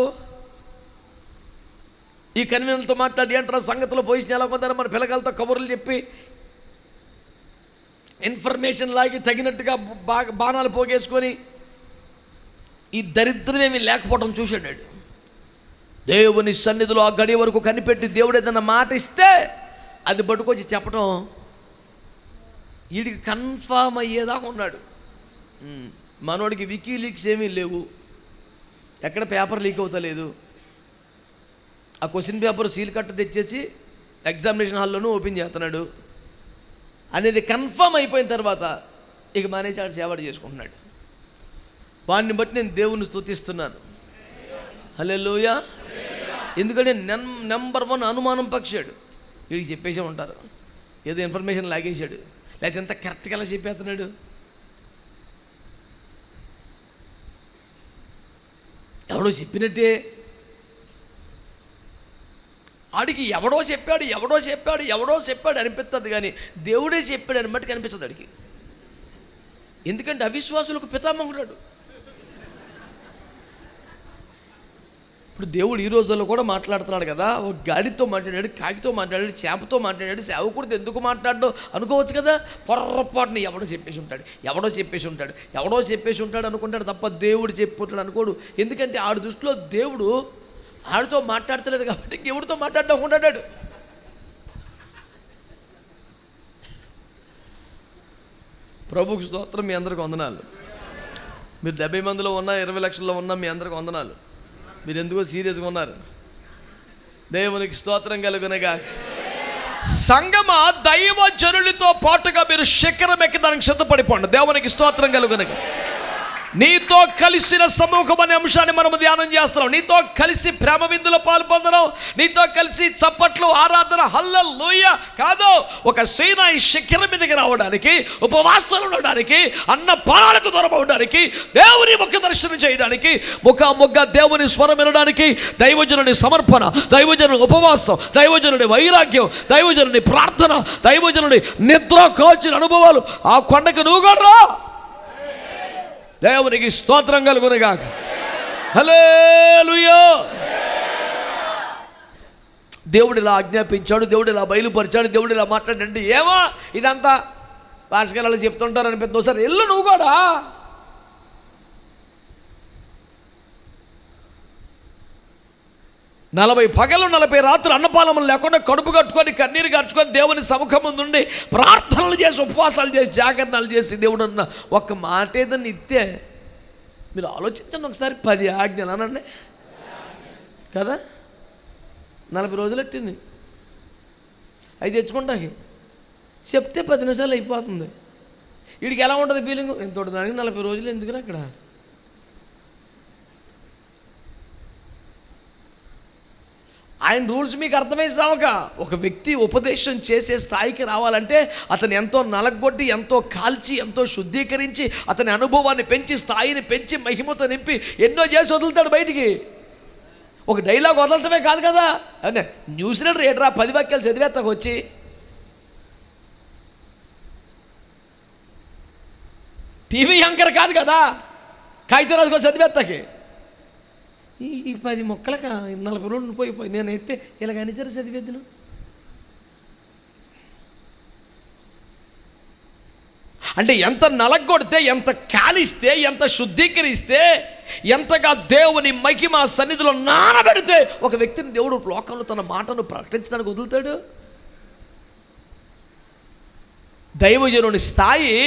[SPEAKER 1] ఈ కన్వీనర్తో మాట్లాడి అంటారు సంగతిలో పొజిషన్ ఎలా కొంటారో మన పిల్లకాయలతో కబుర్లు చెప్పి ఇన్ఫర్మేషన్ లాగి తగినట్టుగా బాణాలు పోగేసుకొని ఈ దరిద్రమేమి లేకపోవడం చూశాడు. దేవుని సన్నిధిలో ఆ గడియ వరకు కనిపెట్టి దేవుడు ఏదన్నా మాట ఇస్తే అది పట్టుకొచ్చి చెప్పడం వీడికి కన్ఫామ్ అయ్యేదాకా ఉన్నాడు. మనోడికి వికీలీక్స్ ఏమీ లేవు, ఎక్కడ పేపర్ లీక్ అవుతలేదు. ఆ క్వశ్చన్ పేపర్ సీల్ కట్ట తెచ్చేసి ఎగ్జామినేషన్ హాల్లోనూ ఓపెన్ చేస్తున్నాడు అనేది కన్ఫామ్ అయిపోయిన తర్వాత ఇక మానేసి ఆడు సేవడు చేసుకుంటున్నాడు. వాడిని బట్టి నేను దేవుని స్తుతిస్తున్నాను. హల్లెలూయా. ఎందుకంటే నెంబర్ 1 అనుమానం పక్షాడు. వీడికి చెప్పేసే ఉంటారు, ఏదో ఇన్ఫర్మేషన్ లాగేశాడు, లేకపోతే ఎంత కరెక్ట్గా ఎలా చెప్పేస్తున్నాడు. ఎవడో చెప్పినట్టే, ఆడికి ఎవడో చెప్పాడు అనిపిస్తుంది, కానీ దేవుడే చెప్పాడు అని మట్టుకు అనిపిస్తుంది ఆడికి. ఎందుకంటే అవిశ్వాసులకు పితామహుడు. ఇప్పుడు దేవుడు ఈ రోజుల్లో కూడా మాట్లాడుతున్నాడు కదా. ఒక గాడితో మాట్లాడాడు, కాకితో మాట్లాడాడు, చేపతో మాట్లాడాడు, సేవకుడితో ఎందుకు మాట్లాడడం అనుకోవచ్చు కదా. పొర్రపాటుని ఎవడో చెప్పేసి ఉంటాడు అనుకుంటాడు తప్ప దేవుడు చెప్పుకుంటాడు అనుకోడు. ఎందుకంటే ఆడి దృష్టిలో దేవుడు ఆడితో మాట్లాడతలేదు కాబట్టి ఎవడితో మాట్లాడడం అనుకుంటాడు. ప్రభుకి స్తోత్రం. మీ అందరికి వందనాలు. మీరు 70 మందిలో ఉన్నా, 20 లక్షల్లో ఉన్నా, మీ అందరికి వందనాలు. మీరు ఎందుకో సీరియస్గా ఉన్నారు. దేవునికి స్తోత్రం కలుగునగా. సంగమా, దైవ జనులతో పాటుగా మీరు శిఖరం ఎక్కడానికి సిద్ధపడిపోండి. దేవునికి స్తోత్రం కలుగునగా. నీతో కలిసిన సమూహం అనే అంశాన్ని మనం ధ్యానం చేస్తున్నాం. నీతో కలిసి ప్రేమ విందులో పాల్పొందడం, నీతో కలిసి చప్పట్లు, ఆరాధన, హల్లెలూయా కాదు. ఒక సీనాయి శిఖరం మీదకి రావడానికి, ఉపవాసాలు ఉండడానికి, అన్న పానాలకు దూరం అవడానికి, దేవుని ముఖ దర్శనం చేయడానికి, ముఖ దేవుని స్వరం వినడానికి, దైవజనుని సమర్పణ, దైవజనుని ఉపవాసం, దైవజనుని వైరాగ్యం, దైవజనుని ప్రార్థన, దైవజనుని నిద్ర కాచిన అనుభవాలు. ఆ కొండకు నువ్వు కూడా రా. దేవునికి స్తోత్రం కలుగునుగాక. హల్లెలూయా. దేవుడు ఇలా ఆజ్ఞాపించాడు, దేవుడు ఇలా బయలుపరిచాడు, దేవుడు ఇలా మాట్లాడండి. ఏమో ఇదంతా భాషకాలు చెప్తుంటారు అనిపిస్తుంది. ఒకసారి ఎల్లు నువ్వు కూడా. నలభై పగలు 40 రాత్రులు అన్నపానములు లేకుండా కడుపు కట్టుకొని కన్నీరు కార్చుకొని దేవుని సముఖం ముందుండి ప్రార్థనలు చేసి, ఉపవాసాలు చేసి, జాగరణాలు చేసి, దేవుడు అన్న ఒక్క మాట ఏదన్నా ఇస్తే మీరు ఆలోచించండి ఒకసారి. 10 ఆజ్ఞలు అనండి కదా. 40 రోజులు ఎట్టింది. అవి తెచ్చుకుంటాకి చెప్తే 10 నిమిషాలు అయిపోతుంది. వీడికి ఎలా ఉంటుంది ఫీలింగ్? ఎంతో దానికి 40 రోజులు ఎందుకురా అక్కడ. ఆయన రూల్స్ మీకు అర్థమైసాక ఒక వ్యక్తి ఉపదేశం చేసే స్థాయికి రావాలంటే అతను ఎంతో నలగొట్టి, ఎంతో కాల్చి, ఎంతో శుద్ధీకరించి, అతని అనుభవాన్ని పెంచి, స్థాయిని పెంచి, మహిమతో నింపి ఎన్నో చేసి వదులుతాడు బయటికి. ఒక డైలాగ్ వదలటమే కాదు కదా. అనే న్యూస్ రీడర్ ఏట్రా 10 వాక్యాలు చదివేస్తాకు వచ్చి. టీవీ యాంకర్ కాదు కదా కాగితం రాజుకో చదివేస్తాకి. ఈ 10 మొక్కలక 40 రోజులు పోయిపోయి నేనైతే ఇలాగ అనిసరి చదివేద్దును. అంటే ఎంత నలగొడితే, ఎంత కాలిస్తే, ఎంత శుద్ధీకరిస్తే, ఎంతగా దేవుని మహిమ సన్నిధిలో నానబెడితే ఒక వ్యక్తిని దేవుడు లోకంలో తన మాటను ప్రకటించడానికి వదులుతాడు. దైవజనుని స్థాయి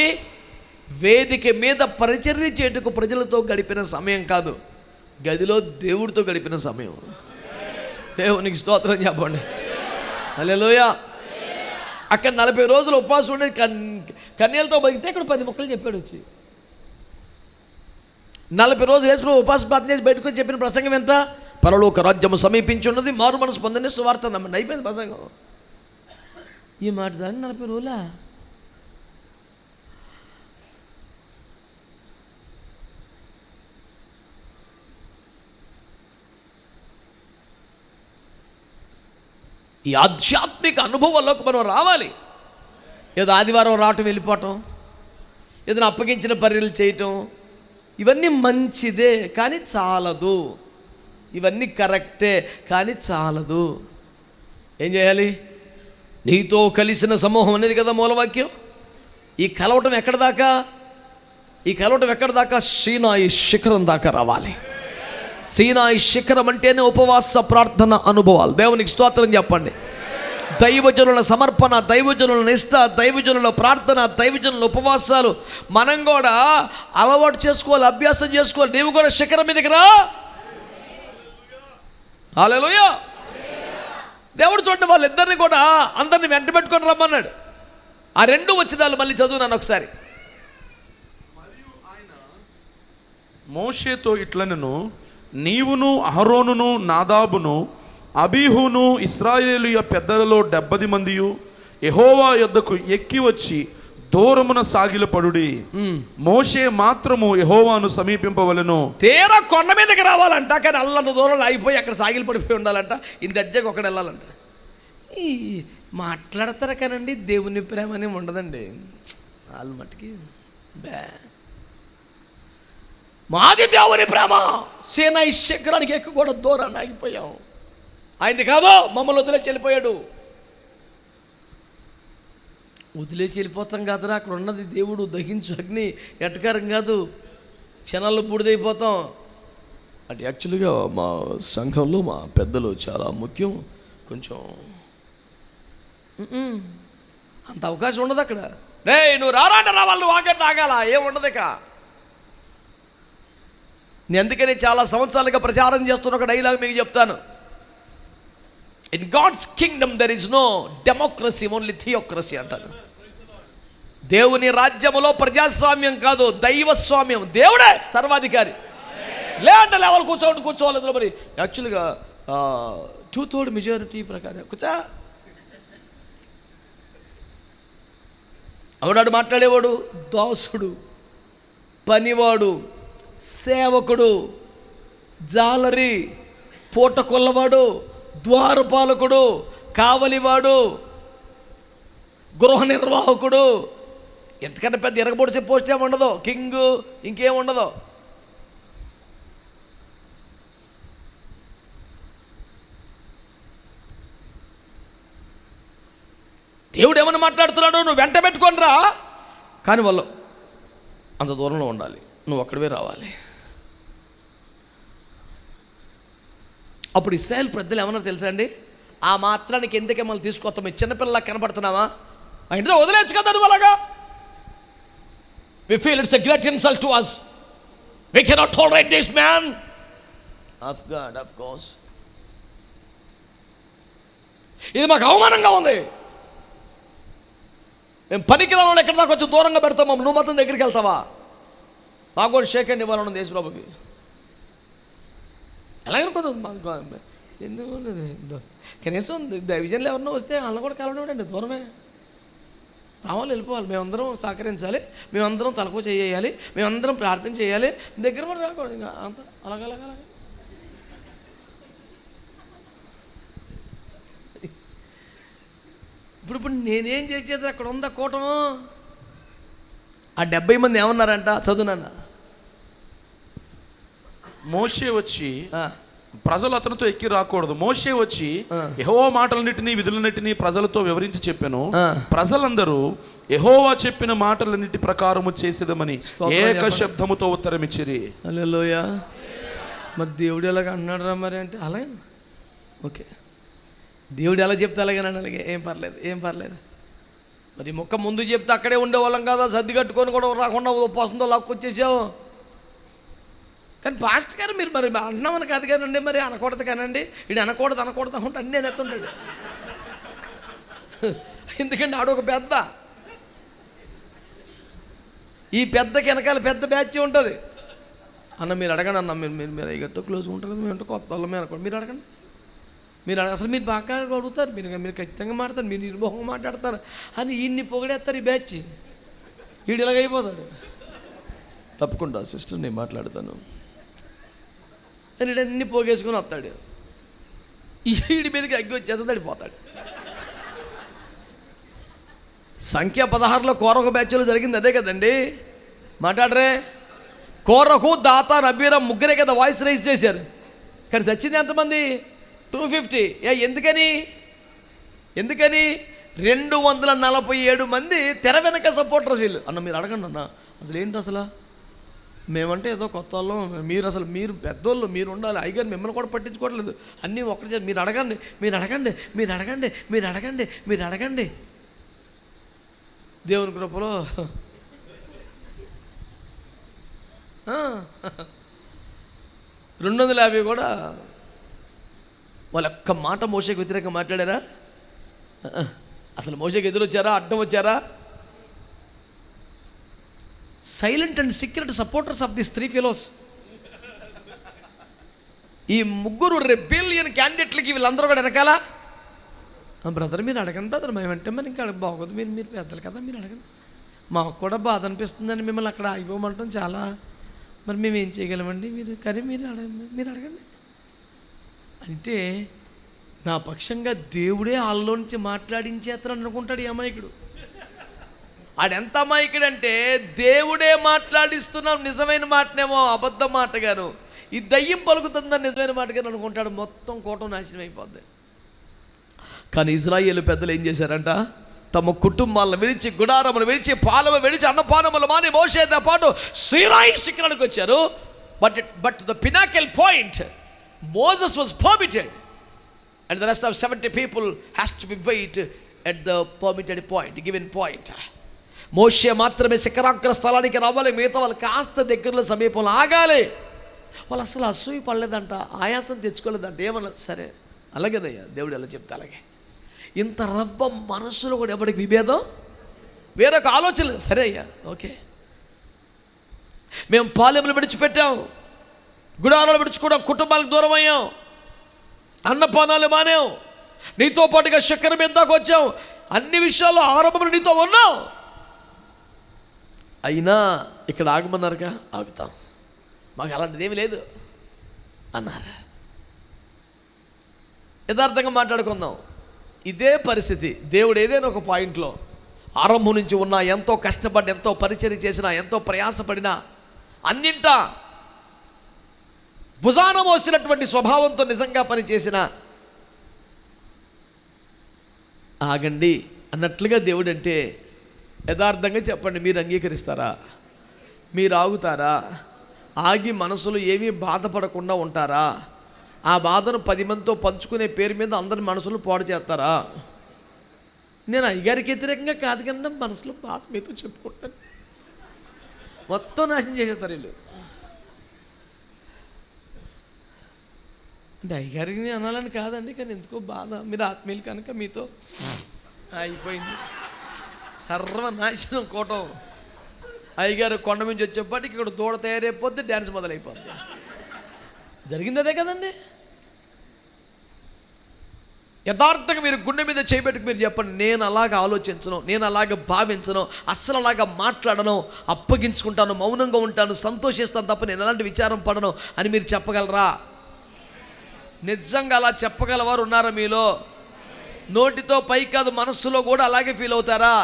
[SPEAKER 1] వేదిక మీద పరిచర్య చేయుటకు ప్రజలతో గడిపిన సమయం కాదు, గదిలో దేవుడితో గడిపిన సమయం. దేవునికి స్తోత్రం చెప్పండి. హల్లెలూయా. అక్కడ 40 రోజులు ఉపవాసం ఉండే కన్యలతో బతికితే ఇక్కడ 10 మొక్కలు చెప్పాడు వచ్చి. 40 రోజులు యేసు ఉపవాస ప్రార్థన చేసి బయటకు చెప్పిన ప్రసంగం ఎంత? పరలోక రాజ్యము సమీపించి ఉన్నది, మారు మనసు పొందని సువార్త నమ్మండి. అయిపోయింది ప్రసంగం. ఈ మాట దాన్ని 40 రోజులా? ఈ ఆధ్యాత్మిక అనుభవంలోకి మనం రావాలి. ఏదో ఆదివారం రావటం, వెళ్ళిపోవటం, ఏదైనా అప్పగించిన పర్యలు చేయటం, ఇవన్నీ మంచిదే కానీ చాలదు. ఇవన్నీ కరెక్టే కానీ చాలదు. ఏం చేయాలి? నీతో కలిసిన సమూహం అనేది కదా మూలవాక్యం. ఈ కలవటం ఎక్కడి దాకా? సీనాయి శిఖరం దాకా రావాలి. సీనాయి శిఖరం అంటేనే ఉపవాస ప్రార్థన అనుభవాలు. దేవునికి స్తోత్రం చెప్పండి. దైవజనుల సమర్పణ, దైవజనుల నిష్ఠ, దైవజనుల ప్రార్థన, దైవజనుల ఉపవాసాలు మనం కూడా అలవాటు చేసుకోవాలి, అభ్యాసం చేసుకోవాలి. నీవు కూడా శిఖరం మీదకి రా. హల్లెలూయా. దేవుడు చూడండి, వాళ్ళిద్దరిని కూడా అందరిని వెంట పెట్టుకొని రమ్మన్నాడు. ఆ 2 వచనాలు మళ్ళీ చదువునాను ఒకసారి.
[SPEAKER 2] మరియు ఆయన మోషేతో ఇట్లనెను, నీవును అహరోనును నాదాబును అబీహును ఇశ్రాయేలీయుల పెద్దలలో 70 మందియు యెహోవా యొద్దకు ఎక్కి వచ్చి దూరమున సాగిలపడుడి. మోషే మాత్రము యెహోవాను సమీపింపవలెను.
[SPEAKER 1] తీరా కొండ మీదకి రావాలంట, కానీ అల్లంత దూరం అయిపోయి అక్కడ సాగిలు పడిపోయి ఉండాలంట. ఇంత అజ్జకి ఒకటి వెళ్ళాలంట. ఈ మాట్లాడతారు కానండి, దేవుని ప్రేమ అని ఉండదండి వాళ్ళ మట్టుకి. మాది దేవుని ప్రేమ, సేనాయి శిఖరానికి ఎక్కువ కూడా దూరాన్ని ఆగిపోయాం. ఆయనది కాదు, మమ్మల్ని వదిలేసి వెళ్ళిపోయాడు. వదిలేసి వెళ్ళిపోతాం కాదురా, అక్కడ ఉన్నది దేవుడు దహించు అగ్ని, ఎటకారం కాదు, క్షణాల్లో బూడిదైపోతాం. అంటే యాక్చువల్గా మా సంఘంలో మా పెద్దలు చాలా ముఖ్యం. కొంచెం అంత అవకాశం ఉండదు అక్కడ. రే నువ్వు రారాట రావాలి, నువ్వు ఆగట్టు ఆగాల, ఏముండదు ఇక. నేను అందుకని చాలా సంవత్సరాలుగా ప్రచారం చేస్తున్న ఒక డైలాగ్ మీకు చెప్తాను. In God's kingdom there is no democracy, only theocracy అంటారు. దేవుని రాజ్యములో ప్రజాస్వామ్యం కాదు, దైవస్వామ్యం. దేవుడే సర్వాధికారి. లేదంటే లెవెల్ కూర్చోవాలి. మరి యాక్చువల్గా 2/3 మెజారిటీ ప్రకారం కూర్చా. అవునాడు మాట్లాడేవాడు దాసుడు, పనివాడు, సేవకుడు, జాలరి, పూట కొల్లవాడు, ద్వారపాలకుడు, కావలివాడు, గృహ నిర్వాహకుడు. ఎంతకన్నా పెద్ద ఎరగబొడిసే పోస్ట్ ఏమి ఉండదు, కింగ్ ఇంకేం ఉండదు. దేవుడు ఏమని మాట్లాడుతున్నాడు, నువ్వు వెంట పెట్టుకొని రా, కానీ వాళ్ళు అంత దూరంలో ఉండాలి, నువ్వు అక్కడివే రావాలి. అప్పుడు ఇశ్రాయేలు పెద్దలు ఏమన్నారు తెలుసా అండి, ఆ మాత్రానికి ఎందుకే మళ్ళీ తీసుకొస్తాం, మీ చిన్నపిల్లలా కనపడుతున్నావా, ఇంట్లో వదిలేచ్చు కదా నువ్వు అలాగా. We feel it's a great insult to us. We cannot tolerate this man. Of God, of course. ఇది మాకు అవమానంగా ఉంది. మేము పనికిరాని వాళ్ళు ఎక్కడ దాకా వచ్చి దూరంగా పెడతాం, నువ్వు మాత్రం దగ్గరికి వెళ్తావా? మాకు కూడా షేక్ అండ్ ఇవ్వాలని ఉంది యేసుప్రభుకి. ఎలాగనుకోదు ఎందుకు, కనీసం విజన్లో ఎవరినో వస్తే వాళ్ళని కూడా కలవడం దూరమే. రావాలి, వెళ్ళిపోవాలి, మేమందరం సహకరించాలి, మేమందరం తలకు చేయాలి, మేమందరం ప్రార్థన చేయాలి, దగ్గర కూడా రాకూడదు. ఇంకా అంత అలాగలాగా. ఇప్పుడు నేనేం చేసేది, అక్కడ ఉందా కూటము. ఆ 70 మంది ఏమన్నారంట, చదువునన్నా.
[SPEAKER 2] మోషే వచ్చి ప్రజలు అతనితో ఎక్కి రాకూడదు. మోషే వచ్చి యెహోవా మాటలన్నిటినీ విధులన్నిటినీ ప్రజలతో వివరించి చెప్పాను. ప్రజలందరూ యెహోవా చెప్పిన మాటలన్నిటి ప్రకారము చేసేదమని ఏక శబ్దముతో ఉత్తరం ఇచ్చిరి.
[SPEAKER 1] హల్లెలూయా. మరి దేవుడు ఎలాగ అన్నాడు రా మరి అంటే అలాగే ఓకే, దేవుడు ఎలా చెప్తే అలాగేనండి, అలాగే ఏం పర్లేదు. మరి మొక్క ముందు చెప్తే అక్కడే ఉండేవాళ్ళం కదా, సర్ది కట్టుకొని కూడా రాకుండా ఉపవాసంతో లాక్కొచ్చేసావు. కానీ పాస్టర్ గారు మీరు మరి అంటున్నామని కాదు కానండి, మరి అనకూడదు కానండి, ఇది అనకూడదు అనుకుంటే అన్నీ నేను ఎత్తుంటాడు. ఎందుకంటే ఆడొక పెద్ద, ఈ పెద్దకి వెనకాల పెద్ద బ్యాచ్ ఉంటుంది. అన్న మీరు అడగండి, అన్న మీరు అయ్యతో క్లోజ్గా ఉంటారు, మేము కొత్త వాళ్ళ మీద అనుకోండి, మీరు అడగండి. అసలు మీరు బాగా అడుగుతారు, మీరు ఖచ్చితంగా మాట్లాడతారు, మీరు నిర్మోహంగా మాట్లాడతారు అని ఈయన్ని పొగిడేస్తారు. ఈ బ్యాచ్ వీడు ఇలాగైపోతాడు. తప్పకుండా సిస్టర్ నేను మాట్లాడతాను అని అన్నీ పోగేసుకొని వస్తాడు. ఈడి మీదకి అగ్గి వచ్చేస్తుంది, అడిపోతాడు. సంఖ్య 16లో కోరహు బ్యాచ్లో జరిగింది అదే కదండి. మాట్లాడరే, కోరహు, దాతాన్, అబీరం ముగ్గురే కదా వాయిస్ రైజ్ చేశారు. కానీ చచ్చింది ఎంతమంది? 250. ఎందుకని 247 మంది తెర వెనక సపోర్టర్స్ వీళ్ళు. అన్న మీరు అడగండి అన్న, అసలు ఏంటి అసలు మేమంటే ఏదో కొత్త వాళ్ళం, మీరు పెద్దోళ్ళు, మీరు ఉండాలి, అయ్యగారు మిమ్మల్ని కూడా పట్టించుకోవట్లేదు, అన్నీ ఒకటి మీరు అడగండి. దేవుని కృపలో 250 కూడా వాళ్ళు ఒక్క మాట మోషేకి వ్యతిరేకంగా మాట్లాడారా? అసలు మోషేకి ఎదురొచ్చారా, అడ్డం వచ్చారా? Silent and secret supporters of this 3 fellows. ఈ ముగ్గురు రెబెలియన్ క్యాండిడేట్లకి వీళ్ళందరూ కూడా వెనకాల, బ్రదర్ మీరు అడగండి బ్రదర్, మేమంటే మరి ఇంకా బాగోదు, మీరు పెద్దలు కదా మీరు అడగండి, మాకు కూడా బాధ అనిపిస్తుందండి మిమ్మల్ని అక్కడ ఆగిపోమంటాం చాలా, మరి మేము ఏం చేయగలమండి, మీరు అడగండి అంటే నా పక్షంగా దేవుడే వాళ్ళలో నుంచి మాట్లాడించేస్తారని అనుకుంటాడు ఈ అమాయకుడు. ఆడెంత అమాయకుడు అంటే దేవుడే మాట్లాడిస్తున్నాం నిజమైన మాటనేమో అబద్ధ మాటగాను, ఈ దయ్యం పలుకుతుందని నిజమైన మాటగాను అనుకుంటాడు. మొత్తం కోటం నాశనం అయిపోద్ది. కానీ ఇశ్రాయేలు పెద్దలు ఏం చేశారంట, తమ కుటుంబాలను విడిచి, గుడారములు విడిచి, పాలము విడిచి, అన్నపానములు మాని మోషేతో పాటు సీనాయి శిఖరానికి వచ్చారు. But the pinnacle point Moses was permitted and the rest of 70 people has to be wait at the permitted point, given point. మోషే మాత్రమే శిఖరాగ్ర స్థలానికి రావాలి, మిగతా వాళ్ళు కాస్త దగ్గరలో సమీపంలో ఆగాలి. వాళ్ళు అసలు అసూయ పడలేదంట, ఆయాసం తెచ్చుకోలేదంట, ఏమన్నా సరే అలాగేనయ్యా దేవుడు ఎలా చెప్తే అలాగే. ఇంత రవ్వ మనసులో కూడా ఎవరికి విభేదం, వేరొక ఆలోచన, సరే అయ్యా ఓకే, మేము పాలెములు విడిచిపెట్టాం, గుడారాలు విడిచుకోవడం, కుటుంబాలకు దూరం అయ్యాం, అన్నపానాలు మానేం, నీతో పాటుగా శిఖరం మీదకు వచ్చాం, అన్ని విషయాల్లో ఆరంభంలో నీతో ఉన్నాం, అయినా ఇక్కడ ఆగమన్నారుగా, ఆగుతాం, మాకు అలాంటిది ఏమీ లేదు అన్నారు. యథార్థంగా మాట్లాడుకుందాం. ఇదే పరిస్థితి దేవుడు ఏదైనా ఒక పాయింట్లో ఆరంభం నుంచి ఉన్నా, ఎంతో కష్టపడి, ఎంతో పరిచర్య చేసినా, ఎంతో ప్రయాసపడినా, అన్నింటా భుజాన మోసినటువంటి స్వభావంతో నిజంగా పనిచేసిన ఆగండి అన్నట్లుగా దేవుడు అంటే, యథార్థంగా చెప్పండి, మీరు అంగీకరిస్తారా, మీరు ఆగుతారా, ఆగి మనసులో ఏమీ బాధపడకుండా ఉంటారా, ఆ బాధను 10 మందితో పంచుకునే పేరు మీద అందరి మనసులు పాడు చేస్తారా? నేను అయ్యగారికి వ్యతిరేకంగా కాదు కన్నా మనసులో బాధ మీతో చెప్పుకుంటాను, మొత్తం నాశనం చేసేస్తారు వీళ్ళు. అంటే అయ్యగారికి అనాలని కాదండి, కానీ ఎందుకో బాధ, మీరు ఆత్మీయులు కనుక మీతో అయిపోయింది, సర్వనాశనం కోటం. అయ్యగారు కొండ నుంచి వచ్చేప్పటికి ఇక్కడ దూడ తయారైపోద్ది, డ్యాన్స్ మొదలైపోద్ది. జరిగింది అదే కదండి. యథార్థంగా మీరు గుండె మీద చేయబెట్టుకు మీరు చెప్పండి, నేను అలాగ ఆలోచించను, నేను అలాగ భావించను, అస్సలు అలాగ మాట్లాడను, అప్పగించుకుంటాను, మౌనంగా ఉంటాను, సంతోషిస్తాను తప్ప నేను ఎలాంటి విచారం పడను అని మీరు చెప్పగలరా? నిజంగా అలా చెప్పగలవారు ఉన్నారా మీలో? నోటితో పై కాదు, మనస్సులో కూడా అలాగే ఫీల్ అవుతారా?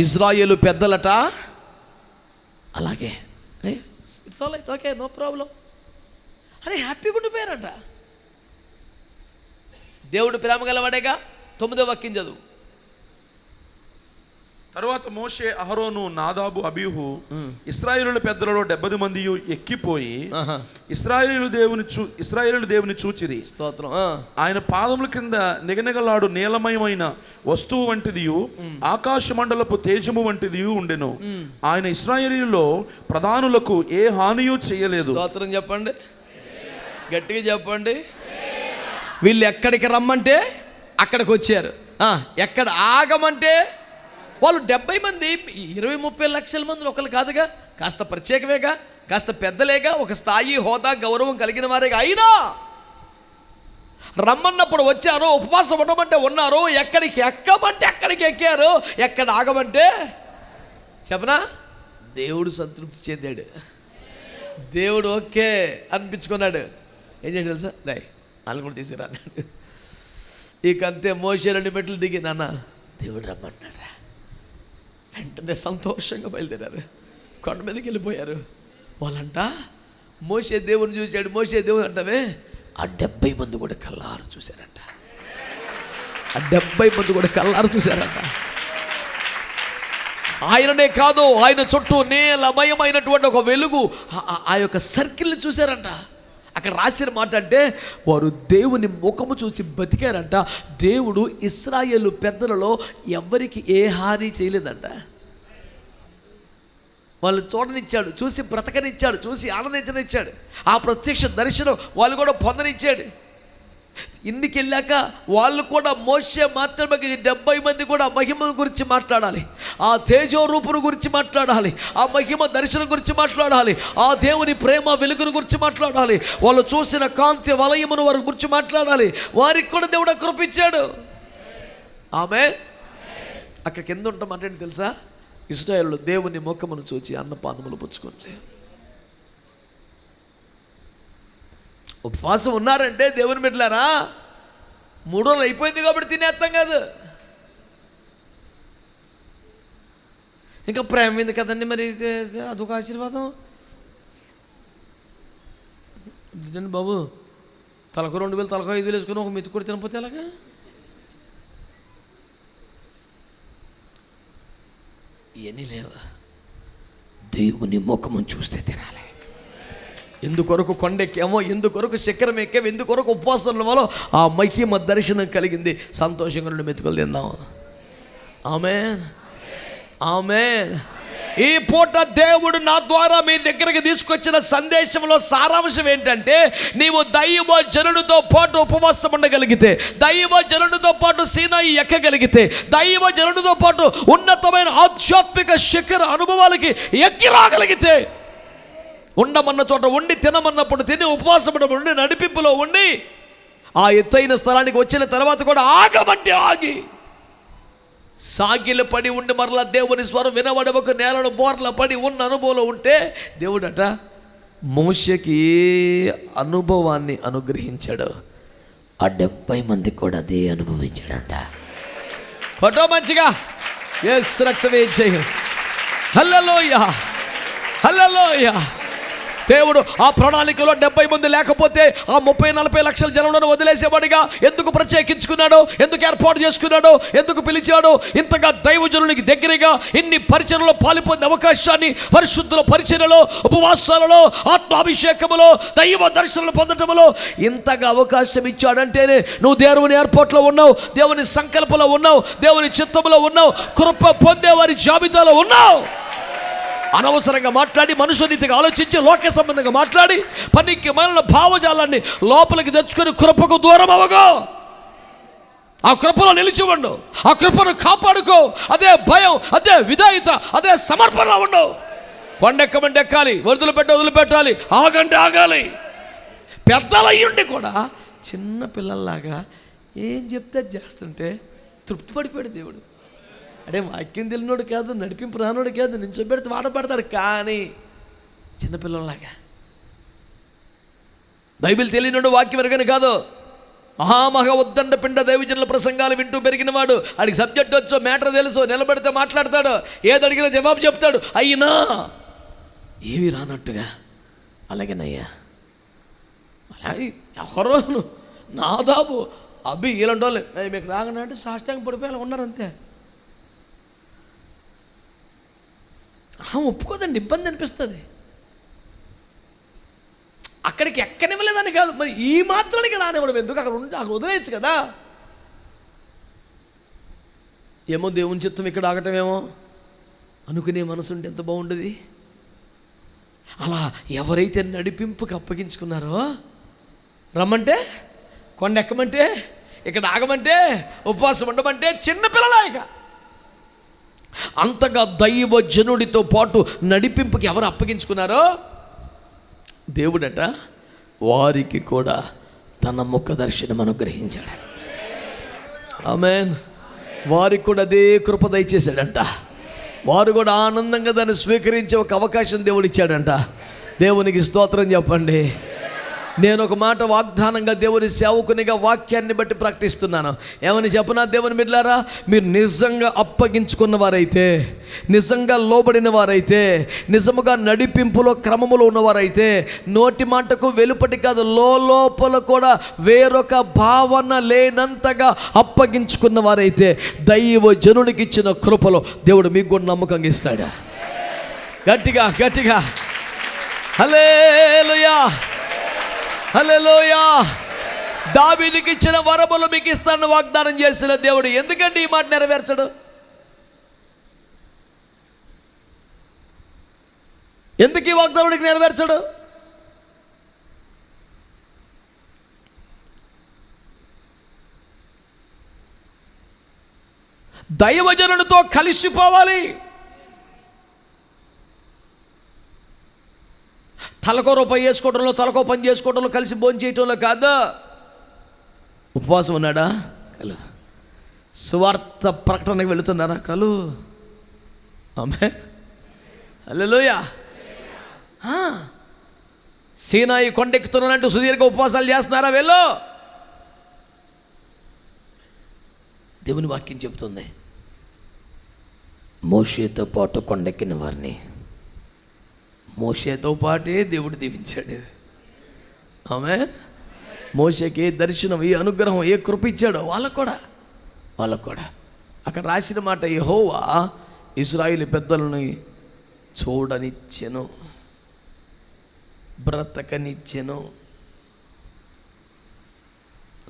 [SPEAKER 1] ఇజ్రాయేలు పెద్దలట అలాగే, it's all right, okay, no problem అని హ్యాపీగా ఉండిపోయారట. దేవుడు ప్రేమ గలవాడేగా. 9వ వాక్యం చదువు.
[SPEAKER 2] తరువాత మోషే, అహరోను, నాదాబు, అబీహు ఇశ్రాయేలు పెద్దలలో 70 మంది ఎక్కిపోయి ఇశ్రాయేలు దేవుని చూచిరి.
[SPEAKER 1] స్తోత్రం.
[SPEAKER 2] ఆయన పాదముల క్రింద నిగనిగలాడు నీలమయమైన వస్తువు వంటిది, ఆకాశ మండలపు తేజము వంటిది ఉండెను. ఆయన ఇశ్రాయేలీయులలో ప్రధానులకు ఏ హానియు చేయలేదు.
[SPEAKER 1] స్తోత్రం చెప్పండి, గట్టిగా చెప్పండి. వీళ్ళు ఎక్కడికి రమ్మంటే అక్కడికి వచ్చారు, ఎక్కడ ఆగమంటే వాళ్ళు 70 మంది, 20-30 లక్షల మంది ఒకళ్ళు కాదుగా, కాస్త ప్రత్యేకమేగా, కాస్త పెద్దలేగా, ఒక స్థాయి, హోదా, గౌరవం కలిగిన వారేగా, అయినా రమ్మన్నప్పుడు వచ్చారు, ఉపవాసం ఉండమంటే ఉన్నారు, ఎక్కడికి ఎక్కమంటే అక్కడికి ఎక్కారు, ఎక్కడ ఆగమంటే చెప్పనా దేవుడు సంతృప్తి చెందాడు. దేవుడు ఓకే అనిపించుకున్నాడు. ఏం చేయండి తెలుసా, రై వాళ్ళు కూడా తీసుకురా అన్నాడు. ఇకంతే మోషే 2 మెట్లు దిగి, నాన్న దేవుడు రమ్మన్నాడు, వెంటనే సంతోషంగా బయలుదేరారు, కొండ మీదకి వెళ్ళిపోయారు. వాళ్ళంట మోషే దేవుని చూశాడు, మోషే దేవుని అంటవే, ఆ 70 మంది కూడా కళ్ళారు చూశారంట, ఆ 70 మంది కూడా కళ్ళారు చూశారంట. ఆయననే కాదు, ఆయన చుట్టూ నీలమయమైనటువంటి ఒక వెలుగు, ఆ యొక్క సర్కిల్ని చూశారంట. అక్కడ రాసిన మాట అంటే, వారు దేవుని ముఖము చూసి బతికారంట. దేవుడు ఇశ్రాయేలు పెద్దలలో ఎవరికి ఏ హాని చేయలేదంట. వాళ్ళు చూడనిచ్చాడు, చూసి బ్రతకనిచ్చాడు, చూసి ఆనందించనిచ్చాడు. ఆ ప్రత్యక్ష దర్శనం వాళ్ళు కూడా పొందనిచ్చాడు. ఇంటికి వెళ్ళాక వాళ్ళు కూడా మోషే మాత్రమే 70 మంది కూడా మహిమ గురించి మాట్లాడాలి. ఆ తేజో రూపును గురించి మాట్లాడాలి, ఆ మహిమ దర్శనం గురించి మాట్లాడాలి, ఆ దేవుని ప్రేమ వెలుగును గురించి మాట్లాడాలి, వాళ్ళు చూసిన కాంతి వలయమును వారి గురించి మాట్లాడాలి. వారికి కూడా దేవుడు కృపించాడు. ఆమె అక్కడ కింద ఉంటామంటే తెలుసా, ఇశ్రాయేలు దేవుని ముఖమును చూచి అన్నపానములు పుచ్చుకుంటే. ఉపవాసం ఉన్నారంటే దేవుని బిడ్డలారా 3 రోజులు అయిపోయింది కాబట్టి తినేస్తాం కాదు. ఇంకా ప్రేమ ఉంది కదండి, మరి అదొక ఆశీర్వాదం. ఏంటండి బాబు, తలకు 2000 తలకు 5000 వేసుకుని ఒక మెతుకు కూడా తినకపోతే ఎలాగా? ఇవన్నీ లేవా? దేవుని ముఖము చూస్తే తినాలి. ఎందుకొరకు కొండెక్కేమో, ఎందుకొరకు శిఖరం ఎక్కాము, ఎందుకొరకు ఉపవాసం వల్ల ఆ మహిమ దర్శనం కలిగింది. సంతోషంగా 2 మెతుకులు తిందాం. ఆమేన్, ఆమేన్. ఈ పూట దేవుడు నా ద్వారా మీ దగ్గరికి తీసుకొచ్చిన సందేశంలో సారాంశం ఏంటంటే, నీవు దైవ జనుడితో పాటు ఉపవాసం ఉండగలిగితే, దైవ జనుడితో పాటు సీనాయి ఎక్కగలిగితే, దైవ జనుడితో పాటు ఉన్నతమైన ఆధ్యాత్మిక శిఖర అనుభవాలకి ఎక్కి రాగలిగితే, ఉండమన్న చోట ఉండి, తినమన్నప్పుడు తిని, ఉపవాసం ఉండి, నడిపింపులో ఉండి, ఆ ఎత్తైన స్థలానికి వచ్చిన తర్వాత కూడా ఆగమంటే ఆగి, సాగిల పడి ఉండి మరలా దేవుని స్వరం వినబడి ఒక నేలను బోర్ల పడి ఉన్న అనుభవంలో ఉంటే, దేవుడట మోషేకి ఏ అనుభవాన్ని అనుగ్రహించాడు, ఆ 70 మంది కూడా అదే అనుభవించాడట. ఫోటో మంచిగా యేసు రక్తమే జయం. హల్లెలూయా, హల్లెలూయా. దేవుడు ఆ ప్రణాళికలో 70 మంది లేకపోతే ఆ 30-40 లక్షల జనంలో వదిలేసేవాడిగా ఎందుకు ప్రత్యేకించుకున్నాడో, ఎందుకు ఏర్పాటు చేసుకున్నాడో, ఎందుకు పిలిచాడో, ఇంతగా దైవజనునికి దగ్గరగా ఇన్ని పరిచయలో పాల్పొందే అవకాశాన్ని, పరిశుద్ధుల పరిచయలో, ఉపవాసాలలో, ఆత్మాభిషేకములో, దైవ దర్శనాలు పొందటంలో ఇంతగా అవకాశం ఇచ్చాడంటేనే నువ్వు దేవుని ఏర్పాట్లో ఉన్నావు, దేవుని సంకల్పంలో ఉన్నావు, దేవుని చిత్తంలో ఉన్నావు, కృప పొందేవారి జాబితాలో ఉన్నావు. అనవసరంగా మాట్లాడి, మనుషునితిగా ఆలోచించి, లోక సంబంధంగా మాట్లాడి, పనికి మన భావజాలాన్ని లోపలికి తెచ్చుకొని కృపకు దూరం అవగో. ఆ కృపలో నిలిచి ఉండు, ఆ కృపను కాపాడుకో. అదే భయం, అదే విధేయత, అదే సమర్పణ ఉండవు. కొండెక్కమంటే ఎక్కాలి, వదిలిపెట్టాలి, ఆగంటే ఆగాలి. పెద్దలయ్యుండి కూడా చిన్న పిల్లల్లాగా ఏం చెప్తే చేస్తుంటే తృప్తి పడిపోయాడు దేవుడు. అంటే వాక్యం తెలియనోడు కాదు, నడిపింపు రానోడు కాదు, నించోబెడితే వాడపడతాడు. కానీ చిన్నపిల్లలాగా బైబిల్ తెలియనోడు, వాక్యం ఎరగని కాదు, మహామహా ఉద్దండ పిండ దైవజనుల ప్రసంగాలు వింటూ పెరిగినవాడు. ఆడికి సబ్జెక్ట్ వచ్చో, మ్యాటర్ తెలుసో, నిలబడితే మాట్లాడతాడు, ఏది అడిగినా జవాబు చెప్తాడు. అయినా ఏమి రానట్టుగా అలాగేనయ్యా, అలాగే ఎవరో నాదాబు అబ్బి ఇలాంటి వాళ్ళు మీకు రాగనంటే సాష్టాంగ పడిపోయి ఉన్నారంతే. ఒప్పుకోదండి, ఇబ్బంది అనిపిస్తుంది. అక్కడికి ఎక్కనివ్వలేదని కాదు, మరి ఈ మాత్రానికి రానివ్వడం ఎందుకు? అక్కడ వదిలేయచ్చు కదా. ఏమో దేవుని చిత్తం ఇక్కడ ఆగటమేమో అనుకునే మనసు ఉంటే ఎంత బాగుంటుంది. అలా ఎవరైతే నడిపింపుకి అప్పగించుకున్నారో, రమ్మంటే, కొండ ఎక్కమంటే, ఇక్కడ ఆగమంటే, ఉపవాసం ఉండమంటే చిన్నపిల్లలాగా అంతగా దైవ జనుడితో పాటు నడిపింపుకి ఎవరు అప్పగించుకున్నారో దేవుడట వారికి కూడా తన ముఖ దర్శనం అనుగ్రహించాడు. ఆమేన్. వారికి కూడా అదే కృప దయచేశాడంట. వారు కూడా ఆనందంగా దాన్ని స్వీకరించే ఒక అవకాశం దేవుడు ఇచ్చాడంట. దేవునికి స్తోత్రం చెప్పండి. నేను ఒక మాట వాగ్దానంగా దేవుని సేవకునిగా వాక్యాన్ని బట్టి ప్రకటిస్తున్నాను. ఏమని చెప్పనా దేవుని బిడ్డలారా, మీరు నిజంగా అప్పగించుకున్న వారైతే, నిజంగా లోబడిన వారైతే, నిజముగా నడిపింపులో క్రమములో ఉన్నవారైతే, నోటి మాటకు వెలుపటి కాదు లోపల కూడా వేరొక భావన లేనంతగా అప్పగించుకున్న వారైతే, దైవ జనునికి ఇచ్చిన కృపలో దేవుడు మీకు కూడా నమ్మకంగా ఇస్తాడా? గట్టిగా గట్టిగా హల్లెలూయా, హల్లెలూయా. దావీదుకి ఇచ్చిన వరములు మీకు ఇస్తానని వాగ్దానం చేసిన దేవుడు ఎందుకంటే ఈ మాట నెరవేర్చడు? ఎందుకు ఈ వాగ్దానానికి నెరవేర్చడు? దైవజనునితో కలిసిపోవాలి. తలకో రూపాయి వేసుకోవడంలో, తలకో పని చేసుకోవడంలో, కలిసి భోజనం చేయటంలో కాదు. ఉపవాసం ఉన్నాడా? కలు. సువార్త ప్రకటనకు వెళుతున్నారా? కలు. ఆమేన్, హల్లెలూయా. సీనాయి కొండెక్కుతున్నానంటూ సుదీర్ఘ ఉపవాసాలు చేస్తున్నారా? వెళ్ళు. దేవుని వాక్యం చెబుతుంది, మోషేతో పాటు కొండెక్కిన వారిని మోషేతో పాటే దేవుడు దీవించాడు. ఆమేన్. మోషేకి ఏ దర్శనం, ఏ అనుగ్రహం, ఏ కృప ఇచ్చాడో వాళ్ళకు కూడా అక్కడ రాసిన మాట, యెహోవా ఇశ్రాయేలు పెద్దలను చూడనిచ్చెను, బ్రతకనిచ్చెను.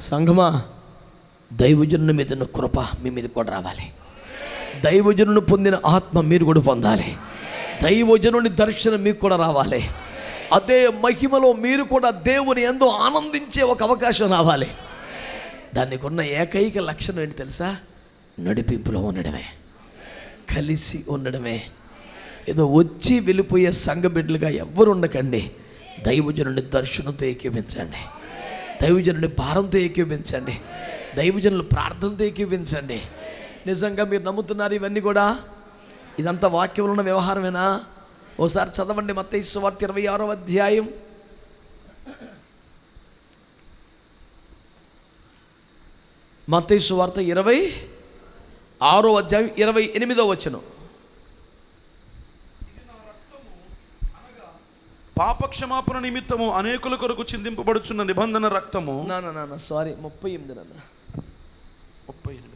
[SPEAKER 1] సంఘమా, దైవజనుని మీద ఉన్న కృప మీ మీద కూడా రావాలి. దైవజనుని పొందిన ఆత్మ మీరు కూడా పొందాలి. దైవజనుని దర్శనం మీకు కూడా రావాలి. అదే మహిమలో మీరు కూడా దేవుని యందు ఆనందించే ఒక అవకాశం రావాలి. దానికి ఉన్న ఏకైక లక్షణం ఏంటి తెలుసా? నడిపింపులో ఉండడమే, కలిసి ఉండడమే. ఏదో వచ్చి వెళ్ళిపోయే సంఘ బిడ్డలుగా ఎవ్వరు ఉండకండి. దైవజనుని దర్శనంతో ఏకీపించండి, దైవజనుని భారంతో ఏకీపించండి, దైవజనుల ప్రార్థనతో ఏకీపించండి. నిజంగా మీరు నమ్ముతున్నారు ఇవన్నీ కూడా? ఇదంతా వాక్యంలో ఉన్న వ్యవహారమేనా? ఓసారి చదవండి మత్తయి సువార్త 26వ అధ్యాయం. మత్తయి సువార్త 26వ అధ్యాయం 28వ వచనం.
[SPEAKER 2] పాపక్షమాపణ నిమిత్తము అనేకుల కొరకు చిందింపబడుచున్న నిబంధన రక్తము.
[SPEAKER 1] సారీ 38 నాన్న.
[SPEAKER 2] 38.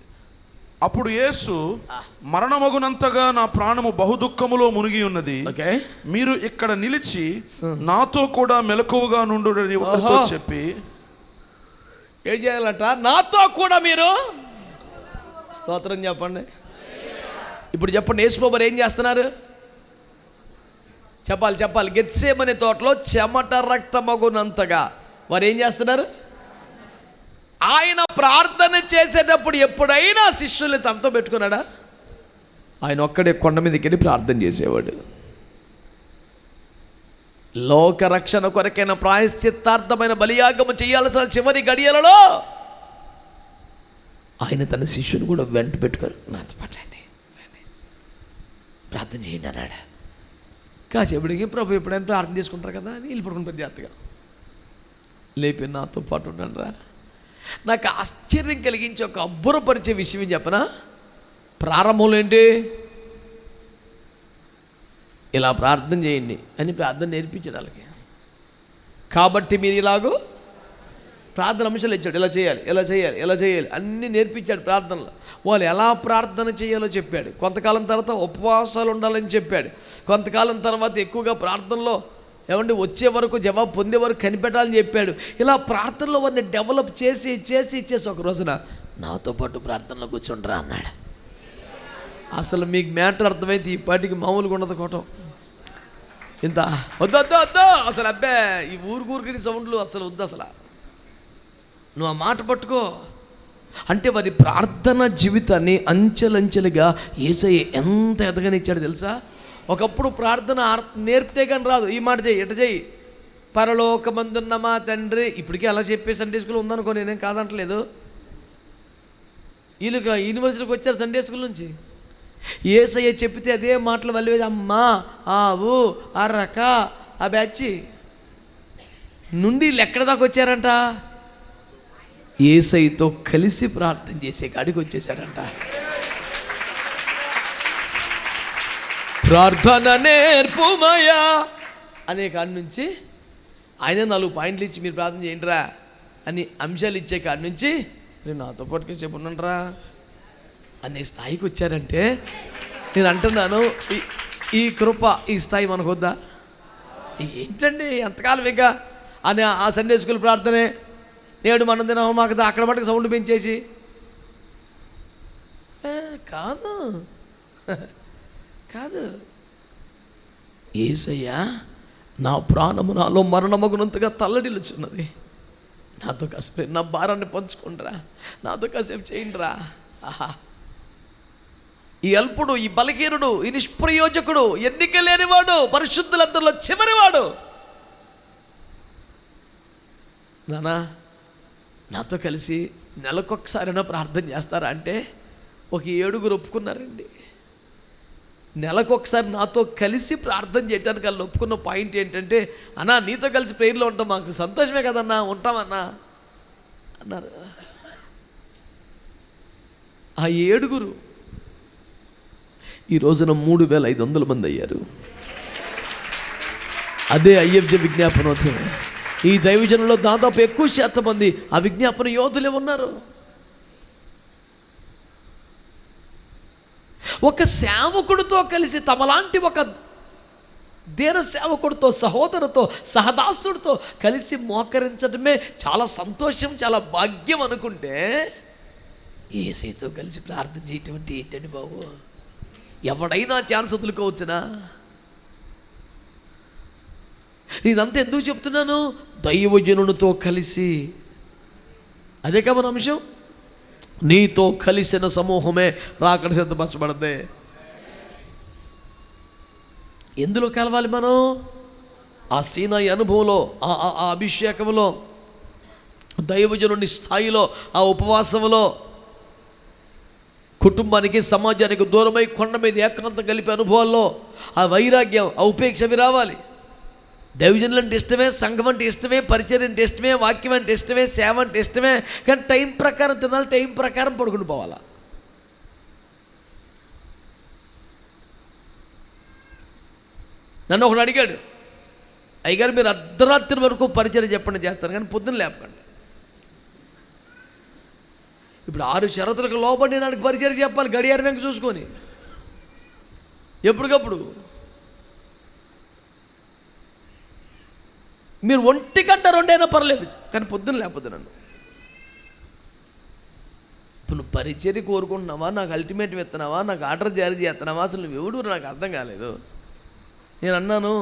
[SPEAKER 2] అప్పుడు యేసు, మరణమగునంతగా నా ప్రాణము బహుదుఃఖములో మునిగి ఉన్నది, మీరు ఇక్కడ నిలిచి నాతో కూడా మెలకువగా నుండుడని ఒకరితో చెప్పి.
[SPEAKER 1] ఏం చేయాలట? నాతో కూడా మీరు స్తోత్రం చెప్పండి. ఇప్పుడు చెప్పండి, యేసుప్రభువు ఏం చేస్తున్నారు? చెప్పాలి. గెత్సేమనే తోటలో చెమట రక్తమగునంతగా వారు ఏం చేస్తున్నారు? ఆయన ప్రార్థన చేసేటప్పుడు ఎప్పుడైనా శిష్యుల్ని తనతో పెట్టుకున్నాడా? ఆయన ఒక్కడే కొండ మీదకి వెళ్ళి ప్రార్థన చేసేవాడు. లోకరక్షణ కొరకైన ప్రాయశ్చిత్తార్థమైన బలియాగము చేయాల్సిన చివరి గడియలలో ఆయన తన శిష్యుని కూడా వెంట పెట్టుకొని నాతో పట్టండి, ప్రార్థన చేయండి అన్నాడు. కాసేపటికి ప్రభు ఎప్పుడైనా ప్రార్థన చేసుకుంటారు కదా అని వీళ్ళు పడుకుని జాగ్రత్తగా లేపి నాతో పాటు ఉన్నాడు రా. నాకు ఆశ్చర్యం కలిగించి ఒక అబ్బురపరిచే విషయం చెప్పనా? ప్రారంభంలో ఏంటి? ఇలా ప్రార్థన చేయండి అని ప్రార్థన నేర్పించాడు వాళ్ళకి. కాబట్టి మీరు ఇలాగూ ప్రార్థన అంశాలు ఇచ్చాడు, ఇలా చేయాలి అన్నీ నేర్పించాడు ప్రార్థనలో. వాళ్ళు ఎలా ప్రార్థన చేయాలో చెప్పాడు. కొంతకాలం తర్వాత ఉపవాసాలు ఉండాలని చెప్పాడు. కొంతకాలం తర్వాత ఎక్కువగా ప్రార్థనలో వచ్చే వరకు జవాబు పొందే వరకు కనిపెట్టాలని చెప్పాడు. ఇలా ప్రార్థనలో వారిని డెవలప్ చేసి ఒక రోజున నాతో పాటు ప్రార్థనలో కూర్చుండ్రా అన్నాడు. అసలు మీకు మ్యాటర్ అర్థమైతే ఈ పాటికి మామూలుగా ఉండదు కోటం. ఇంత వద్దు అసలు అబ్బే ఈ ఊరికి సౌండ్లు అసలు వద్దు. అసలు నువ్వు ఆ మాట పట్టుకో. అంటే వారి ప్రార్థన జీవితాన్ని అంచెలంచెలుగా యేసయ్య ఎంత ఎదగనిచ్చాడు తెలుసా? ఒకప్పుడు ప్రార్థన నేర్పితే కానీ రాదు. ఈ మాట చెయ్యి, ఎట చెయ్యి, పరలోకమందున్న మా తండ్రి. ఇప్పటికీ అలా చెప్పే సండే స్కూల్ ఉందనుకో, నేనేం కాదంటలేదు. వీళ్ళు యూనివర్సిటీకి వచ్చారు సండే స్కూల్ నుంచి. యేసయ్య చెప్పితే అదే మాటలు వల్లివేది. అమ్మా, ఆవు, అర్రక, ఆ బ్యాచ్ నుండి వీళ్ళు ఎక్కడి దాకా వచ్చారంట? యేసయ్యతో కలిసి ప్రార్థన చేసే కాడికి వచ్చేసారంట. ప్రార్థన నేర్పుమయా అనే కాడి నుంచి ఆయన 4 పాయింట్లు ఇచ్చి మీరు ప్రార్థన చేయండిరా అని అంశాలు ఇచ్చే కాడి నుంచి నాతో పాటుకే చెప్పుండండిరా అనే స్థాయికి వచ్చారంటే నేను అంటున్నాను, ఈ కృప, ఈ స్థాయి మనకు వద్దా? ఏంటండి ఎంతకాలం ఇంకా అని ఆ సండే స్కూల్ ప్రార్థనే నేడు మనం తినమా మాకు అక్కడ మటుకు సౌండ్ పెంచేసి కాదు. యేసయ్య నా ప్రాణము నాలో మరణమగునంతగా తల్లడిల్లుచున్నది, నాతో కాసేపు నా భారాన్ని పంచుకుంటారా, నాతో కాసేపు చేయండిరా. ఆహా, ఈ అల్పుడు, ఈ బలహీనుడు, ఈ నిష్ప్రయోజకుడు, ఎన్నిక లేనివాడు, పరిశుద్ధులందరిలో చివరివాడు. నానా నాతో కలిసి నెలకొకసారైనా ప్రార్థన చేస్తారా అంటే ఒక 7 ఒప్పుకున్నారండి. నెలకొకసారి నాతో కలిసి ప్రార్థన చేయడానికి వాళ్ళు ఒప్పుకున్న పాయింట్ ఏంటంటే, అన్నా నీతో కలిసి ప్రేయర్లో ఉంటాం, మాకు సంతోషమే కదన్నా, ఉంటామన్నా అన్నారు. ఆ 7 ఈ రోజున 3500 మంది అయ్యారు. అదే IFJ విజ్ఞాపనోద్యమం. ఈ దైవజనుల్లో దాదాపు ఎక్కువ శాతం మంది ఆ విజ్ఞాపన యోధులే ఉన్నారు. ఒక సేవకుడితో కలిసి, తమలాంటి ఒక దీన సేవకుడితో, సహోదరుతో, సహదాసుడితో కలిసి మోకరించడమే చాలా సంతోషం, చాలా భాగ్యం అనుకుంటే, యేసుతో కలిసి ప్రార్థన చేయటం అంటే ఏంటండి బాబు? ఎవడైనా ఛాన్స్ వదులుకోవచ్చునా? ఇదంతా ఎందుకు చెప్తున్నాను? దైవజనునితో కలిసి, అదే కదా మన అంశం. నీతో కలిసిన సమూహమే రాకడ సిద్ధపరచబడద్దే. ఎందులో కలవాలి మనం? ఆ సీనాయి అనుభవంలో, ఆ అభిషేకంలో, దైవజనుని స్థాయిలో, ఆ ఉపవాసంలో, కుటుంబానికి సమాజానికి దూరమై కొండ మీద ఏకాంతం కలిపే అనుభవాల్లో ఆ వైరాగ్యం, ఆ ఉపేక్ష అవి రావాలి. దైవజనులు అంటే ఇష్టమే, సంఘం అంటే ఇష్టమే, పరిచర్య అంటే ఇష్టమే, వాక్యం అంటే ఇష్టమే, సేవ అంటే ఇష్టమే. కానీ టైం ప్రకారం తినాలి, టైం ప్రకారం పడుకుని పోవాలా. నన్ను ఒకడు అడిగాడు, అయ్యగారు మీరు అర్ధరాత్రి వరకు పరిచర్య చెప్పండి చేస్తారు కానీ పొద్దున్న లేపకండి. ఇప్పుడు 6 షరతులకు లోబడి నాకు పరిచర్య చెప్పాలి, గడియారం వెంక చూసుకొని ఎప్పటికప్పుడు. మీరు 1 గంట 2 అయినా పర్లేదు కానీ పొద్దున్న లేకపోతే నన్ను. ఇప్పుడు నువ్వు పరిచర్య కోరుకుంటున్నావా, నాకు అల్టిమేట్ ఇస్తున్నావా, నాకు ఆర్డర్ జారీ చేస్తున్నావా, అసలు నువ్వు ఎవడు నాకు అర్థం కాలేదు. నేను అన్నాను,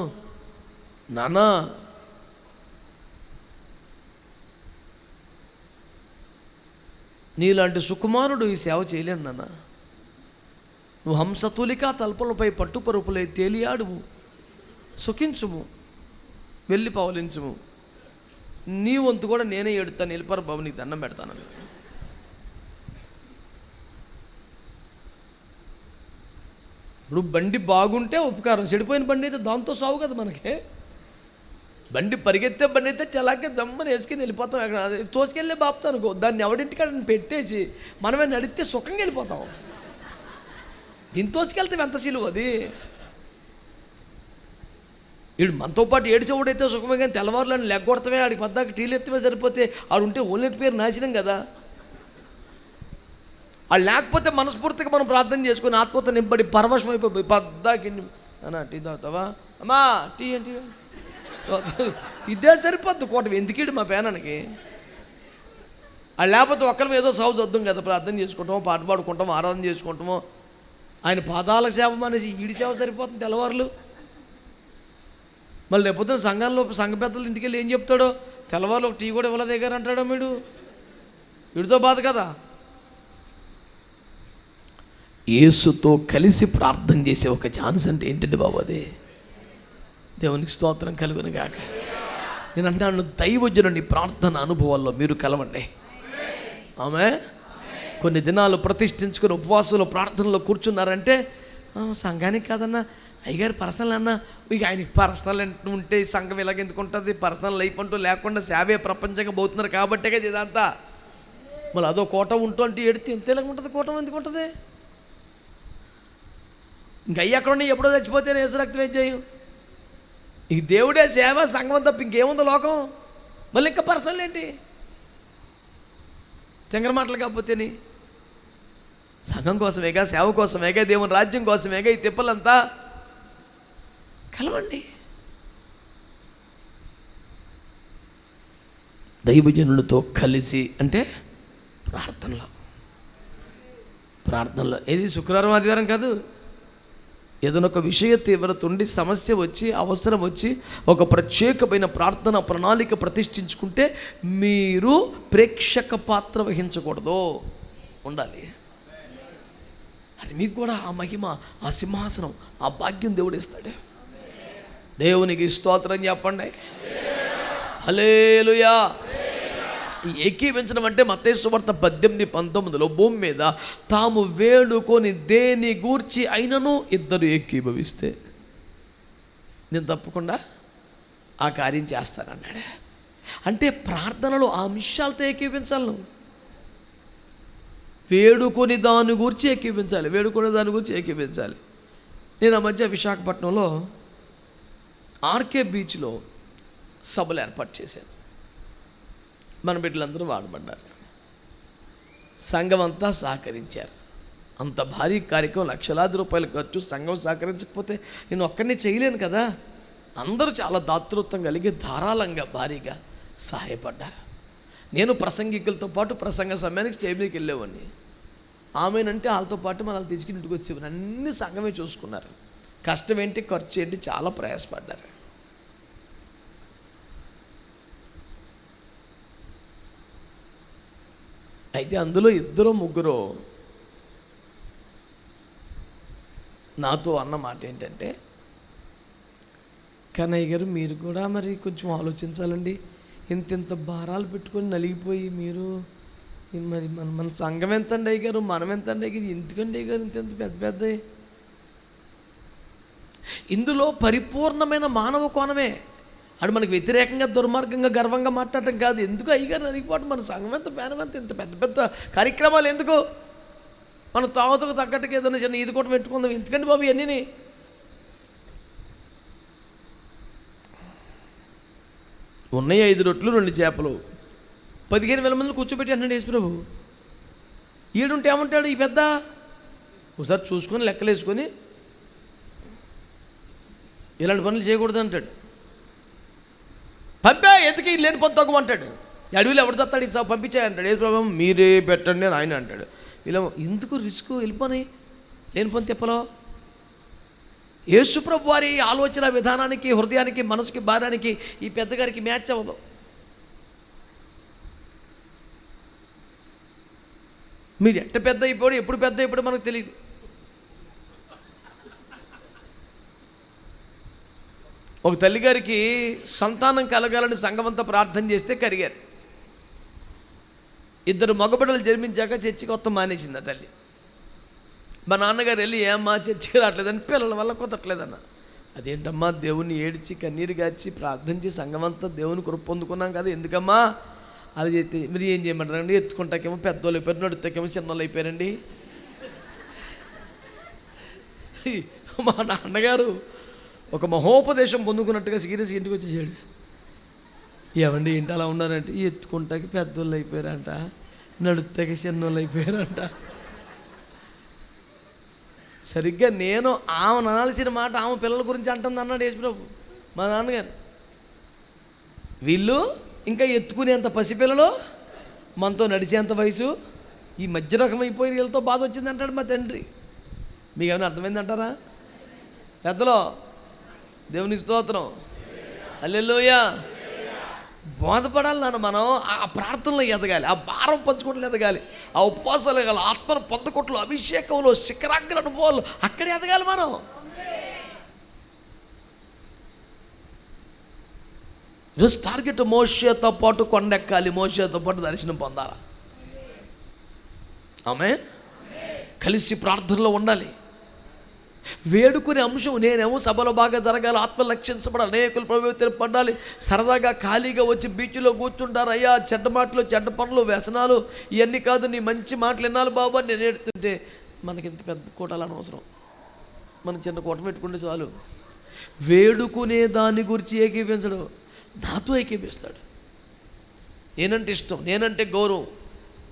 [SPEAKER 1] నాన్న నీలాంటి సుకుమారుడు ఈ సేవ చేయలేను నాన్న. నువ్వు హంసతులికా తల్పలపై పట్టుపరుపులై తేలియాడుము, సుఖించుము, వెళ్ళి పవలించుము. నీ వంతు కూడా నేనే ఎడుతాను, వెళ్ళిపారు బాబు, నీకు దండం పెడతాను. ఇప్పుడు బండి బాగుంటే ఉపకారం, చెడిపోయిన బండి అయితే దాంతో సాగు కదా మనకి. బండి పరిగెత్తే బండి అయితే చలాకే జమ్మని వేసుకుని వెళ్ళిపోతాం. ఎక్కడ తోచుకెళ్ళే బాపుతాను అనుకో, దాన్ని ఎవడింటికాడ పెట్టేసి మనమే నడిస్తే సుఖంగా వెళ్ళిపోతాం. దీన్ని తోచుకెళ్తాం ఎంత సిలువ అది. వీడు మనతో పాటు ఏడిచేవాడైతే సుఖమే, కానీ తెల్లవారులని లెగ్గొడతామే, ఆడికి పద్దాక టీలు ఎత్తమే సరిపోతే ఆడు ఉంటే ఓన్లెట్ పేరు నాశనం కదా. వాళ్ళు లేకపోతే మనస్ఫూర్తిగా మనం ప్రార్థన చేసుకుని ఆత్మతో నింపడి పరవశం అయిపోయి పద్దాకి అన్నా టీ తాగుతావా, అమ్మా టీ ఏంటి, ఇదే సరిపోద్ది కోట. ఎందుకీడు మా పేనానికి వాళ్ళు లేకపోతే ఒక్కరి ఏదో సాగు చూద్దాం కదా, ప్రార్థన చేసుకుంటామో, పాట పాడుకుంటామో, ఆరాధన చేసుకుంటామో. ఆయన పాదాల సేవ అనేసి ఈడి సేవ సరిపోతుంది తెల్లవారులు. మళ్ళీ రేపొద్దున సంఘ పెద్దలు ఇంటికి వెళ్ళి ఏం చెప్తాడో, తెల్లవారులు ఒక టీ కూడా ఇవ్వలేదు దగ్గర అంటాడో వీడితో బాధ కదా. యేసుతో కలిసి ప్రార్థన చేసే ఒక ఛాన్స్ అంటే ఏంటండి బాబు అది? దేవునికి స్తోత్రం కలుగును గాక. నేను అంటాను, దైవజనుని ప్రార్థన అనుభవాల్లో మీరు కలవండి. ఆమె కొన్ని దినాలు ప్రతిష్ఠించుకుని ఉపవాసంలో ప్రార్థనలో కూర్చున్నారంటే, సంఘానికి కాదన్నా, అయ్యగారు పర్సనల్ అన్నా, ఇక ఆయనకి పర్సనల్ ఉంటే సంఘం ఇలాగెందుకు ఉంటుంది, పర్సనల్ లైఫ్ అంటూ లేకుండా సేవే ప్రపంచంగా పోతున్నారు కాబట్టే కదా ఇదంతా. మళ్ళీ అదో కోట ఉంటూ అంటే ఎడితే ఎంత ఇలాగ ఉంటుంది, కోటం ఎందుకు ఉంటుంది? ఇంక అయ్యి అక్కడ ఉన్నాయి, ఎప్పుడో చచ్చిపోతే ఏసురక్తం ఏం చేయం. ఇక దేవుడే సేవ, సంఘం తప్ప ఇంకేముందో లోకం. మళ్ళీ ఇంకా పర్సనల్ ఏంటి? తెంగర మాటలు కాకపోతేని సంఘం కోసమేగా, సేవ కోసమేగా, దేవుని రాజ్యం కోసమేగా ఈ తిప్పలంతా. కలవండి. దైవజనులతో కలిసి అంటే ప్రార్థనలో ఏది శుక్రవారం ఆదివారం కాదు. ఏదైనా ఒక విషయ తీవ్రత ఉండి, సమస్య వచ్చి, అవసరం వచ్చి, ఒక ప్రత్యేకమైన ప్రార్థన ప్రణాళిక ప్రతిష్ఠించుకుంటే మీరు ప్రేక్షక పాత్ర వహించకూడదు, ఉండాలి. అది మీకు కూడా ఆ మహిమ, ఆ సింహాసనం, ఆ భాగ్యం దేవుడు ఇస్తాడు. దేవునికి స్తోత్రం చెప్పండి. హల్లెలూయా. ఈ ఏకీవించడం అంటే మత్తయి సువార్త 18:19 భూమి మీద తాము వేడుకొని దేని గూర్చి అయినను ఇద్దరు ఏకీభవిస్తే నేను తప్పకుండా ఆ కార్యం చేస్తానన్నాడు. అంటే ప్రార్థనలో ఆ విషయాలతో ఏకీవించాలి. నువ్వు వేడుకొని దాని గురించి ఏకీవించాలి, వేడుకొని దాని గురించి ఏకీవించాలి. నేను ఆ మధ్య విశాఖపట్నంలో ఆర్కే బీచ్లో సభలు ఏర్పాటు చేశాను. మన బిడ్డలందరూ వాడబడ్డారు, సంఘం అంతా సహకరించారు. అంత భారీ కార్యక్రమం, లక్షలాది రూపాయల ఖర్చు. సంఘం సహకరించకపోతే నేను ఒక్కడిని చేయలేను కదా. అందరూ చాలా దాతృత్వం కలిగి ధారాళంగా భారీగా సహాయపడ్డారు. నేను ప్రసంగికులతో పాటు ప్రసంగ సమయానికి స్టేజ్కి వెళ్ళేవాడిని. ఆమెనంటే వాళ్ళతో పాటు మనల్ని తీసుకుని ఇంటికి వచ్చేవాడిని. అన్ని సంఘమే చూసుకున్నారు. కష్టం ఏంటి, ఖర్చు ఏంటి, చాలా ప్రయాసపడ్డారు. అయితే అందులో ఇద్దరు ముగ్గురు నాతో అన్న మాట ఏంటంటే, కన్నయ్య గారు మీరు కూడా మరి కొంచెం ఆలోచించాలండి. ఇంత భారాలు పెట్టుకొని నలిగిపోయి మీరు మరి మన సంఘం ఎంతండి అయ్య గారు, మనం ఎంతండి అయ్య గారు, ఎందుకండి అయ్య గారు ఇంత పెద్ద ఇందులో పరిపూర్ణమైన మానవ కోణమే. అది మనకు వ్యతిరేకంగా దుర్మార్గంగా గర్వంగా మాట్లాడటం కాదు. ఎందుకు అయ్యగారు నలిగిపోవడం, మన సంఘం ఎంత పేనం ఎంత, ఇంత పెద్ద కార్యక్రమాలు ఎందుకు, మన తాగుతకు తగ్గట్టుగా ఏదైనా చిన్న ఈది కూడా పెట్టుకుందాం, ఎందుకండి బాబు ఇవన్నీ. ఉన్నాయి 5 రొట్లు 2 చేపలు, 15,000 మందిని కూర్చోబెట్టి అన్నాడు యేసుప్రభు. ఈడుంటే ఏమంటాడు ఈ పెద్ద, ఒకసారి చూసుకొని లెక్కలేసుకొని ఇలాంటి పనులు చేయకూడదు అంటాడు. పంపా ఎందుకు లేని పని తగ్గమంటాడు. అడవిలో ఎవడు చస్తాడు ఈ పంపించాయంటాడు. యేసుప్రభు మీరే పెట్టండి అని ఆయన అంటాడు. ఇలా ఎందుకు రిస్క్, వెళ్ళిపోయి లేని పని తిప్పలో. యేసుప్రభు వారి ఆలోచన విధానానికి, హృదయానికి, మనసుకి, భారానికి ఈ పెద్దగారికి మ్యాచ్ అవ్వదు. మీరు ఎట్ట పెద్ద అయిపోయాడు, ఎప్పుడు పెద్ద అయిపోయాడు మనకు తెలియదు. ఒక తల్లిగారికి సంతానం కలగాలని సంఘమంతా ప్రార్థన చేస్తే కలిగారు. 2 మగబిడ్డలు జన్మించాక చర్చికి వస్తాం మానేసింది ఆ తల్లి. మా నాన్నగారు వెళ్ళి ఏమ్మా చర్చికి రావట్లేదని, పిల్లల వల్ల కుదరట్లేదన్న. అదేంటమ్మా, దేవుణ్ణి ఏడ్చి కన్నీరు గార్చి ప్రార్థించి సంఘమంతా దేవుని కృప పొందుకున్నాం కదా, ఎందుకమ్మా అలా చేస్తే మీరు ఏం చేయమంటారండి, ఎత్తుకుంటాకేమో పెద్దోళ్ళు అయిపోయారు, నడుతాకేమో చిన్నోళ్ళు అయిపోయారండి. మా నాన్నగారు ఒక మహోపదేశం పొందుకున్నట్టుగా సీరియస్ ఇంటికి వచ్చేసాడు. ఏమండి ఏంటి అలా ఉన్నారంటే, ఎత్తుకుంటాకి పెద్దోళ్ళు అయిపోయారంట, నడుతాకి చిన్నోళ్ళు అయిపోయారంట. సరిగ్గా నేను ఆమె అనాల్సిన మాట ఆమె పిల్లల గురించి అంటుంది అన్నాడు యేసుప్రభు. మా నాన్నగారు వీళ్ళు ఇంకా ఎత్తుకునేంత పసిపిల్లలు, మనతో నడిచేంత వయసు, ఈ మధ్య రకం అయిపోయి వీళ్ళతో బాధ వచ్చింది అంటాడు మా తండ్రి. మీకు ఏమైనా అర్థమైంది అంటారా? పెద్దలో దేవుని స్తోత్రం, హల్లెలూయా. బోధపడాలి నాన్న, మనం ఆ ప్రార్థనలో ఎదగాలి, ఆ భారం పంచుకోవట్లు ఎదగాలి, ఆ ఉపవాసాలు ఎదగాలి, ఆత్మను పొందుకోట్లు, అభిషేకంలో శిఖరాగ్ర అనుభవాలు అక్కడే ఎదగాలి మనం. ఈరోజు టార్గెట్ మోషేతో పాటు కొండెక్కాలి, మోషేతో పాటు దర్శనం పొందాలి. ఆమేన్. కలిసి ప్రార్థనలో ఉండాలి. వేడుకునే అంశం, నేనేమో సభలో బాగా జరగాలి, ఆత్మ లక్షించబడాలి, అనేకులు ప్రవేశపడాలి. సరదాగా ఖాళీగా వచ్చి బీచ్లో కూర్చుంటారు. అయ్యా చెడ్డ మాటలు, చెడ్డ పనులు, వ్యసనాలు ఇవన్నీ కాదు, నీ మంచి మాటలు వినాలి బాబా నేను ఏడుతుంటే. మనకి ఇంత పెద్ద కూటాలు అనవసరం, మనం చిన్న కూట పెట్టుకుంటే చాలు. వేడుకునే దాని గురించి ఏకీపించడు, నాతో ఏకీపిస్తాడు. నేనంటే ఇష్టం, నేనంటే గౌరవం,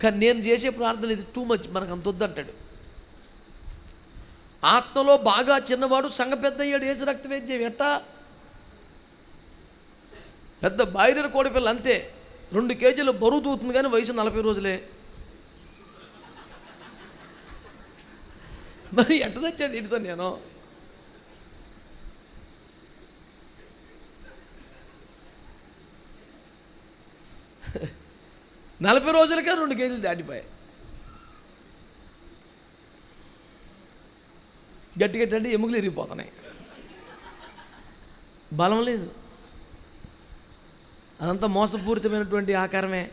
[SPEAKER 1] కానీ నేను చేసే ప్రార్థన ఇది టూ మచ్, మనకు అంత వద్దంటాడు. ఆత్మలో బాగా చిన్నవాడు సంఘ పెద్ద అయ్యాడు, ఏసు రక్తవేద్యం ఎట్టా పెద్ద బాయిలర్ కోడిపిల్ల అంతే, 2 కేజీలు బరువు తూగుతుంది, కానీ వయసు 40 రోజులే. మరి ఎట్ట తెచ్చేది ఇటుతో నేను? నలభై రోజులకే 2 కేజీలు దాటిపోయాయి. గట్టి గట్టి అంటే ఎముకలు ఇరిగిపోతున్నాయి, బలం లేదు. అదంతా మోసపూరితమైనటువంటి ఆకారమే.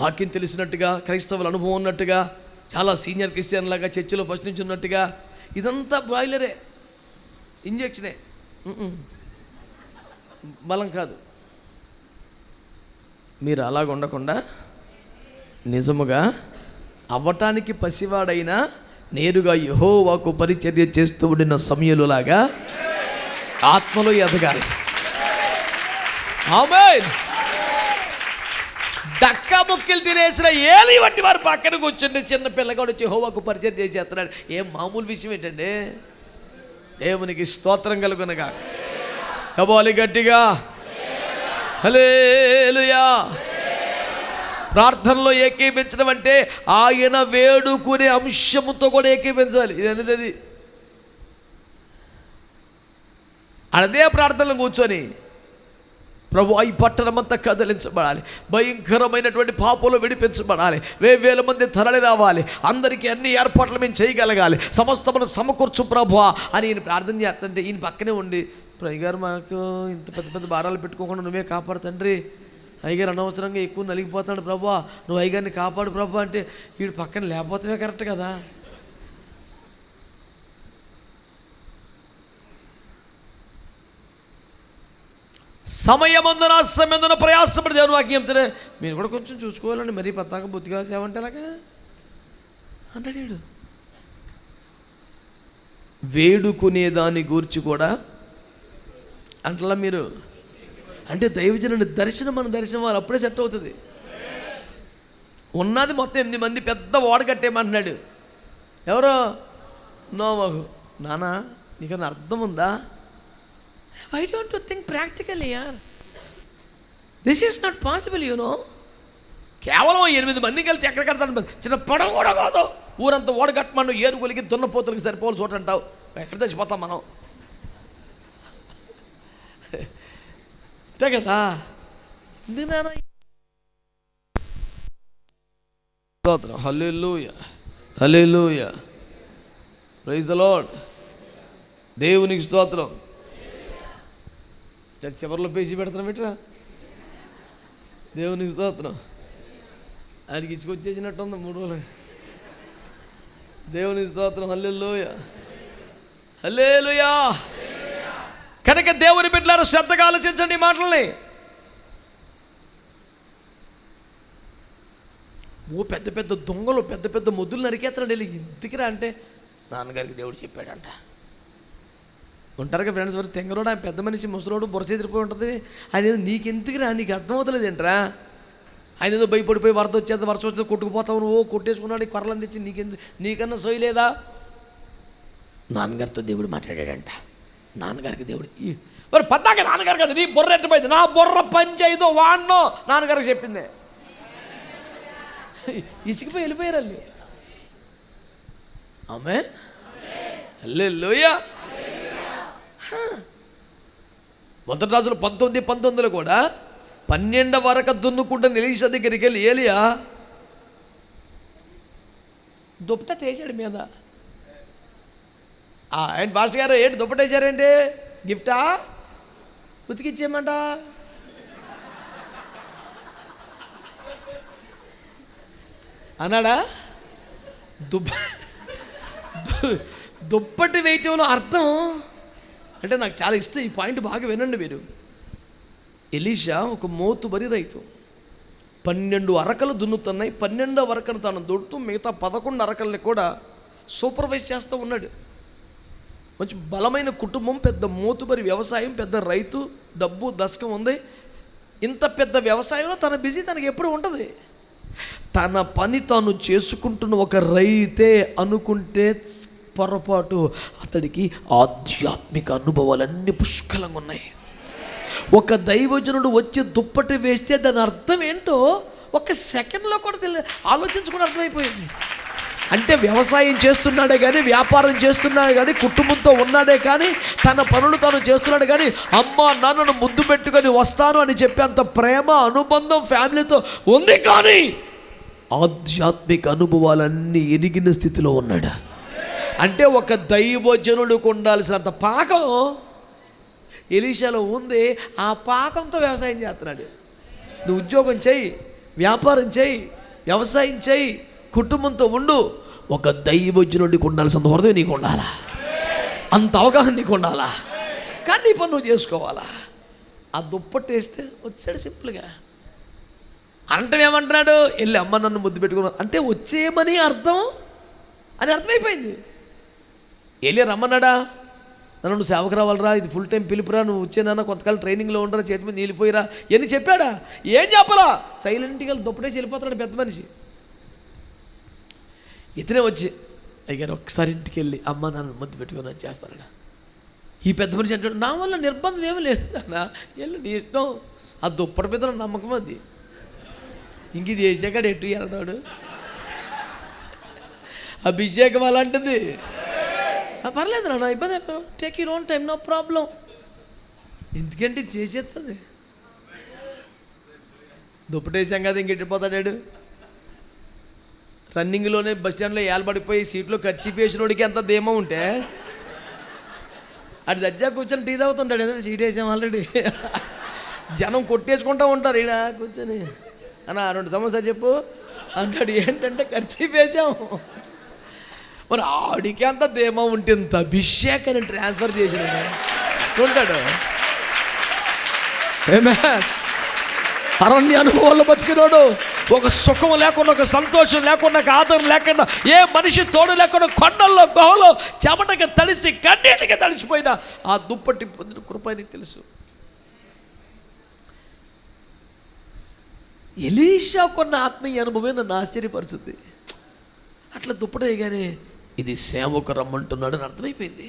[SPEAKER 1] వాక్యం తెలిసినట్టుగా, క్రైస్తవుల అనుభవం ఉన్నట్టుగా, చాలా సీనియర్ క్రిస్టియన్ లాగా చర్చిలో ఫస్ట్ నుంచి ఉన్నట్టుగా, ఇదంతా బాయిలరే, ఇంజెక్షనే, బలం కాదు. మీరు అలాగ ఉండకుండా నిజముగా అవ్వటానికి పసివాడైనా నేరుగా యెహోవాకు పరిచర్య చేస్తూ ఉండిన సమయలులాగా ఆత్మలో ఎదగాలి. ఆమేన్. డక్కా ముక్కలు తినేసిన ఏలి వంటి వారు పక్కన కూర్చుంటే చిన్న పిల్లగాడు వచ్చి యెహోవాకు పరిచర్య చేసేస్తున్నాడు. ఏం మామూలు విషయం ఏంటండి? దేవునికి స్తోత్రం కలుగునగా. చెప్పాలి గట్టిగా హల్లెలూయా. ప్రార్థనలో ఏకీపించడం అంటే ఆయన వేడుకునే అంశముతో కూడా ఏకీపించాలి. ఇది అనేది అది. అదే ప్రార్థనలో కూర్చొని ప్రభు ఈ పట్టణమంతా కదిలించబడాలి, భయంకరమైనటువంటి పాపంలో విడిపించబడాలి, 1000 మంది తరలి రావాలి, అందరికీ అన్ని ఏర్పాట్లు మేము చేయగలగాలి, సమస్తమును సమకూర్చు ప్రభువా అని ఈయన ప్రార్థన చేస్తుంటే ఈయన పక్కనే ఉండి, అయ్యగారు మాకు ఇంత పెద్ద పెద్ద భారాలు పెట్టుకోకుండా నువ్వే కాపాడు తండ్రి, అయ్యగారు అనవసరంగా ఎక్కువ నలిగిపోతాడు ప్రభువా, నువ్వు అయ్యగారిని కాపాడు ప్రభు అంటే వీడు పక్కన లేకపోతే కరెక్ట్ కదా. సమయమందున సమయందున ప్రయాసపడి దేవుని వాక్యం చెప్తే మీరు కూడా కొంచెం చూసుకోవాలండి, మరీ పద్దాక బుద్ధిగా సేవంటే అలాగా అంటాడు. వేడుకునే దాని గూర్చి కూడా అంటలా మీరు అంటే దైవజనుని దర్శనం, మన దర్శనం వాళ్ళు అప్పుడే సెట్ అవుతుంది. ఉన్నది మొత్తం 8 మంది పెద్ద ఓడ కట్టేయమంటున్నాడు. ఎవరో నోవహు. నానా నీకన్నా అర్థం ఉందా? Why don't you think practically యార్, this is not possible you know. కేవలం 8 మంది కలిసి ఎక్కడ కడతాను, చిన్న పడవ కూడా కాదు, ఊరంతా ఓడ కట్టమను, ఏనుగులకి దున్నపోతులకి సరిపోవాలి చూడంటావు, ఎక్కడ తెచ్చిపోతాం మనం, అంతే కదా. స్తోత్రం. హల్లెలూయా హల్లెలూయా, ప్రైజ్ ద లార్డ్. దేవునికి స్తోత్రం. చివరిలో పేసి పెడతాం పెట్టరా, దేవునికి స్తోత్రం. ఆయనకి ఇచ్చుకొచ్చేసినట్టుంది 3 రోజులు. దేవునికి స్తోత్రం. హల్లెలూయా హల్లెలూయా. కనుక దేవుని బిడ్డలారా శ్రద్ధగా ఆలోచించండి ఈ మాటల్ని. పెద్ద పెద్ద దొంగలు పెద్ద పెద్ద మొద్దులు నరికేస్తాడు వెళ్ళి, ఇంటికిరా అంటే నాన్నగారికి దేవుడు చెప్పాడంట. ఉంటారుగా ఫ్రెండ్స్, వారు తెంగరోడు, ఆయన పెద్ద మనిషి ముసలోడు బురచెదిరిపోయి ఉంటుంది, ఆయన ఏదో నీకెందుకురా, నీకు అర్థమవుతలేదు ఏంట్రా, ఆయన ఏదో భయపడిపోయి వరద వచ్చేది, వర్షం వచ్చేది కొట్టుకుపోతావు, నువ్వు కొట్టేసుకున్నాడు, కొరలను తెచ్చి నీకన్నా సోయలేదా? నాన్నగారితో దేవుడు మాట్లాడాడంట. నాన్నగారికి దేవుడు మరి పద్దాక నాన్నగారు కదా, నీ బుర్ర ఎట్టపోయింది, నా బుర్ర పని చేయదు వాడినో నాన్నగారికి చెప్పిందే. ఇసిగిపోయి వెళ్ళిపోయారు వాళ్ళు. ఆమేన్ హల్లెలూయా. మొదటి రాజులు 19:19 కూడా 12 వరకు దున్నుకుంటున్న ఎలీషా దగ్గరికి వెళ్ళి, ఏలియా దుప్పట వేసాడు మీద. ఆయన పాస్టర్ గారు ఏంటి దుప్పట వేసారేంటి, గిఫ్టా, ఉతికిచ్చేయమంట. అన్నాడా? దుప్పటి వేయటంలో అర్థం అంటే నాకు చాలా ఇష్టం. ఈ పాయింట్ బాగా వినండి మీరు. ఎలీషా ఒక మోతుబరి రైతు, 12 అరకలు దున్నుతున్నాయి. 12వ అరకను తను దుడుతూ మిగతా 11 అరకల్ని కూడా సూపర్వైజ్ చేస్తూ ఉన్నాడు. మంచి బలమైన కుటుంబం, పెద్ద మోతుబరి వ్యవసాయం, పెద్ద రైతు, డబ్బు దశకం ఉంది. ఇంత పెద్ద వ్యవసాయంలో తన బిజీ తనకి ఎప్పుడు ఉంటుంది. తన పని తాను చేసుకుంటున్న ఒక రైతే అనుకుంటే పొరపాటు. అతడికి ఆధ్యాత్మిక అనుభవాలన్నీ పుష్కలంగా ఉన్నాయి. ఒక దైవజనుడు వచ్చి దుప్పటి వేస్తే దాని అర్థం ఏంటో ఒక సెకండ్లో కూడా ఆలోచించుకుని అర్థమైపోయింది. అంటే వ్యవసాయం చేస్తున్నాడే కానీ, వ్యాపారం చేస్తున్నాడే కానీ, కుటుంబంతో ఉన్నాడే కానీ, తన పనులు తాను చేస్తున్నాడు కానీ, అమ్మ నాన్నను ముద్దు పెట్టుకొని వస్తాను అని చెప్పి అంత ప్రేమ అనుబంధం ఫ్యామిలీతో ఉంది. కానీ ఆధ్యాత్మిక అనుభవాలన్నీ ఎరిగిన స్థితిలో ఉన్నాడు. అంటే ఒక దైవజనుడికి ఉండాల్సినంత పాకం ఎలీషాలో ఉంది. ఆ పాకంతో వ్యవసాయం చేస్తున్నాడు. నువ్వు ఉద్యోగం చెయ్యి, వ్యాపారం చెయ్యి, వ్యవసాయం చెయ్యి, కుటుంబంతో ఉండు. ఒక దైవజనుడికి ఉండాల్సినంత హృదయం నీకు ఉండాలా, అంత అవగాహన నీకు ఉండాలా. కానీ నీ పని నువ్వు చేసుకోవాలా. ఆ దుప్పటి వేస్తే వచ్చాడు సింపుల్గా. అంటే ఏమంటున్నాడు, వెళ్ళి అమ్మ నన్ను ముద్దు పెట్టుకున్నాను అంటే వచ్చేయమని అర్థం అని అర్థమైపోయింది. వెళ్ళి రమ్మన్నాడా, నన్ను నువ్వు సేవకు రావాలరా, ఇది ఫుల్ టైం పిలుపురా, నువ్వు వచ్చేనా, కొంతకాలం ట్రైనింగ్లో ఉండరా, చేతి మీద నీళ్ళిపోయిరా ఎన్ని చెప్పాడా, ఏం చెప్పాలా, సైలెంట్గా వెళ్ళి దుప్పటేసి వెళ్ళిపోతాడు పెద్ద మనిషి. ఇతనే వచ్చి అయ్యారు ఒక్కసారి ఇంటికి వెళ్ళి అమ్మ నన్ను ముద్దు పెట్టుకుని చేస్తాడు. ఈ పెద్ద మనిషి అంటాడు, నా వల్ల నిర్బంధం ఏమీ లేదు నాన్న, వెళ్ళి నీ ఇష్టం. ఆ దుప్పటి మీద నమ్మకం అది. ఇంక ఇది వేసాక ఎట్టు వెళ్తాడు. అభిషేకం అలాంటిది. పర్లేదు నాన్న, ఇబ్బంది take your own time, no problem. ఎందుకంటే చేసేస్తుంది. దుప్పటేసాం కదా ఇంకెట్టిపోతాడాడు. రన్నింగ్లోనే బస్ స్టాండ్లో ఏలబడిపోయి సీట్లో ఖర్చు వేసినోడికి ఎంత ధీమా ఉంటే అది దజ్జా కూర్చొని టీ తాగుతుంటాడు. ఏదైనా సీట్ వేసాం ఆల్రెడీ, జనం కొట్టేసుకుంటూ ఉంటారు ఈడ కూర్చొని. అన్న 2 సమస్యలు చెప్పు అంటాడు. ఏంటంటే ఖర్చు వేసాం. మరి ఆడికి అంత ధీమా ఉంటే ఇంత అభిషేకాన్ని ట్రాన్స్ఫర్ చేసినాడు ఉంటాడు. అరణ్య అనుభవాల్లో బతికినోడు, ఒక సుఖం లేకుండా, ఒక సంతోషం లేకుండా, ఒక ఆదరణ లేకుండా, ఏ మనిషి తోడు లేకుండా, కొండల్లో గుహలో చెమటకి తడిసి కన్నీటికి తడిసిపోయిన ఆ దుప్పటి పొందిన కృప నీకు తెలుసు. ఎలీషా కొన్న ఆత్మీయ అనుభవం నన్ను ఆశ్చర్యపరుచుద్ది. అట్లా దుప్పటి వేయగానే ఇది సేవకు రమ్మంటున్నాడు అని అర్థమైపోయింది.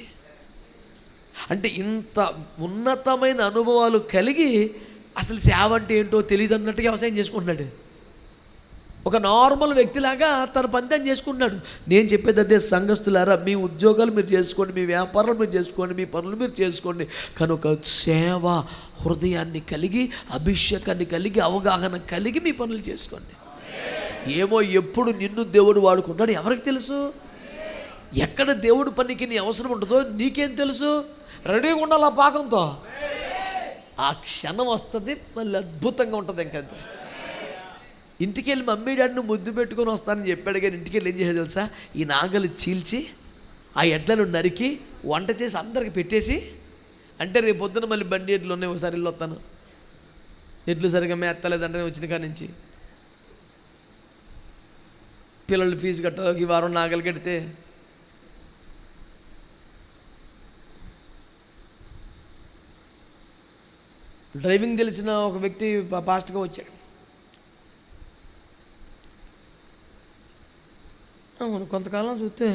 [SPEAKER 1] అంటే ఇంత ఉన్నతమైన అనుభవాలు కలిగి అసలు సేవ అంటే ఏంటో తెలియదు అన్నట్టుగా వ్యవసాయం చేసుకుంటున్నాడు. ఒక నార్మల్ వ్యక్తిలాగా తన పని తను చేసుకుంటున్నాడు. నేను చెప్పేది అదే, సంఘస్థులారా, మీ ఉద్యోగాలు మీరు చేసుకోండి, మీ వ్యాపారాలు మీరు చేసుకోండి, మీ పనులు మీరు చేసుకోండి, కానీ ఒక సేవ హృదయాన్ని కలిగి, అభిషేకాన్ని కలిగి, అవగాహన కలిగి మీ పనులు చేసుకోండి. ఏమో ఎప్పుడు నిన్ను దేవుడు వాడుకుంటాడు ఎవరికి తెలుసు. ఎక్కడ దేవుడు పనికి నీ అవసరం ఉంటుందో నీకేం తెలుసు. రెడీగా ఉండాలి ఆ పాకంతో. ఆ క్షణం వస్తుంది, మళ్ళీ అద్భుతంగా ఉంటుంది. ఇంకంతే. ఇంటికి వెళ్ళి మమ్మీ డాడీని ముద్దు పెట్టుకొని వస్తానని చెప్పాడు, కానీ ఇంటికి వెళ్ళి ఏం చేసేది తెలుసా, ఈ నాగలు చీల్చి ఆ ఎడ్లను నరికి వంట చేసి అందరికి పెట్టేసి, అంటే రేపు పొద్దున మళ్ళీ బండి ఎడ్లు ఉన్నాయి, ఒకసారి వెళ్ళి వస్తాను, ఎడ్లు సరిగా మేత్తలేదంటే వచ్చిన కాడి నుంచి పిల్లలు ఫీజు కట్టాలి, ఈ వారం నాగలు కడితే డ్రైవింగ్ తెలిసిన ఒక వ్యక్తి ఫాస్ట్గా వచ్చాడు. కొంతకాలం చూస్తే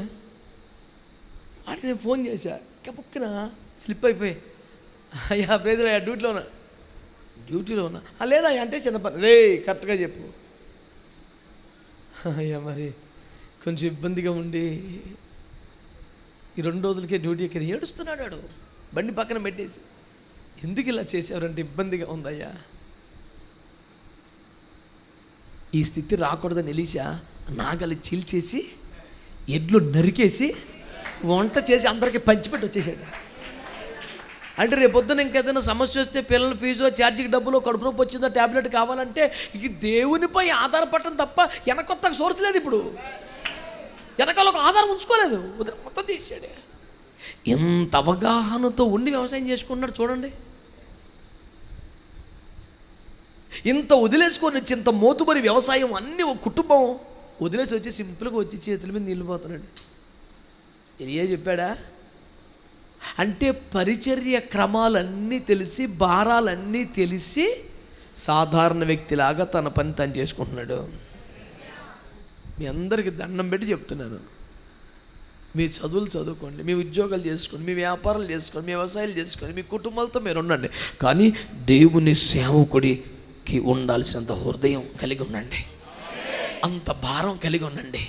[SPEAKER 1] అంటే నేను ఫోన్ చేశా, కపుక్కిన స్లిప్ అయిపోయి, అయ్యా ప్రేజర్ అయ్యా డ్యూటీలో ఉన్నా లేదా అంటే చిన్న పని రే కరెక్ట్గా చెప్పు. అయ్యా మరి కొంచెం ఇబ్బందిగా ఉండి ఈ 2 రోజులకే డ్యూటీ ఎక్కడ ఏడుస్తున్నాడు వాడు, బండి పక్కన పెట్టేసి. ఎందుకు ఇలా చేసేవారంటే ఇబ్బందిగా ఉందయ్యా. ఈ స్థితి రాకూడదని ఎలీషా నాగలి చీల్చేసి ఎడ్లు నరికేసి వంట చేసి అందరికీ పంచిపెట్టి వచ్చేసాడు. అంటే రేపొద్దున ఇంకేదైనా సమస్య వస్తే పిల్లల ఫీజు, ఛార్జీకి డబ్బులు, కడుపు నొప్పి వచ్చిందో ట్యాబ్లెట్ కావాలంటే ఇక దేవునిపై ఆధారపడటం తప్ప వెనకొత్త సోర్స్ లేదు. ఇప్పుడు వెనకాల ఒక ఆధారం ఉంచుకోలేదు, మొత్తం తీసాడు. ఎంత అవగాహనతో ఉండి వ్యవసాయం చేసుకున్నాడు చూడండి. ఇంత వదిలేసుకొని వచ్చి ఇంత మోతుబరి వ్యవసాయం అన్నీ ఒక కుటుంబం వదిలేసి వచ్చి సింపుల్గా వచ్చి చేతుల మీద నీళ్ళు పోతున్నాడు. ఎలియా చెప్పాడా? అంటే పరిచర్య క్రమాలన్నీ తెలిసి, భారాలన్నీ తెలిసి సాధారణ వ్యక్తిలాగా తన పని తను చేసుకుంటున్నాడు. మీ అందరికీ దండం పెట్టి చెప్తున్నాను, మీ చదువులు చదువుకోండి, మీ ఉద్యోగాలు చేసుకోండి, మీ వ్యాపారాలు చేసుకోండి, మీ వ్యవసాయాలు చేసుకోండి, మీ కుటుంబాలతో మీరు ఉండండి, కానీ దేవుని సేవకుడికి ఉండాల్సినంత హృదయం కలిగి ఉండండి, అంత భారం కలిగి ఉండండి,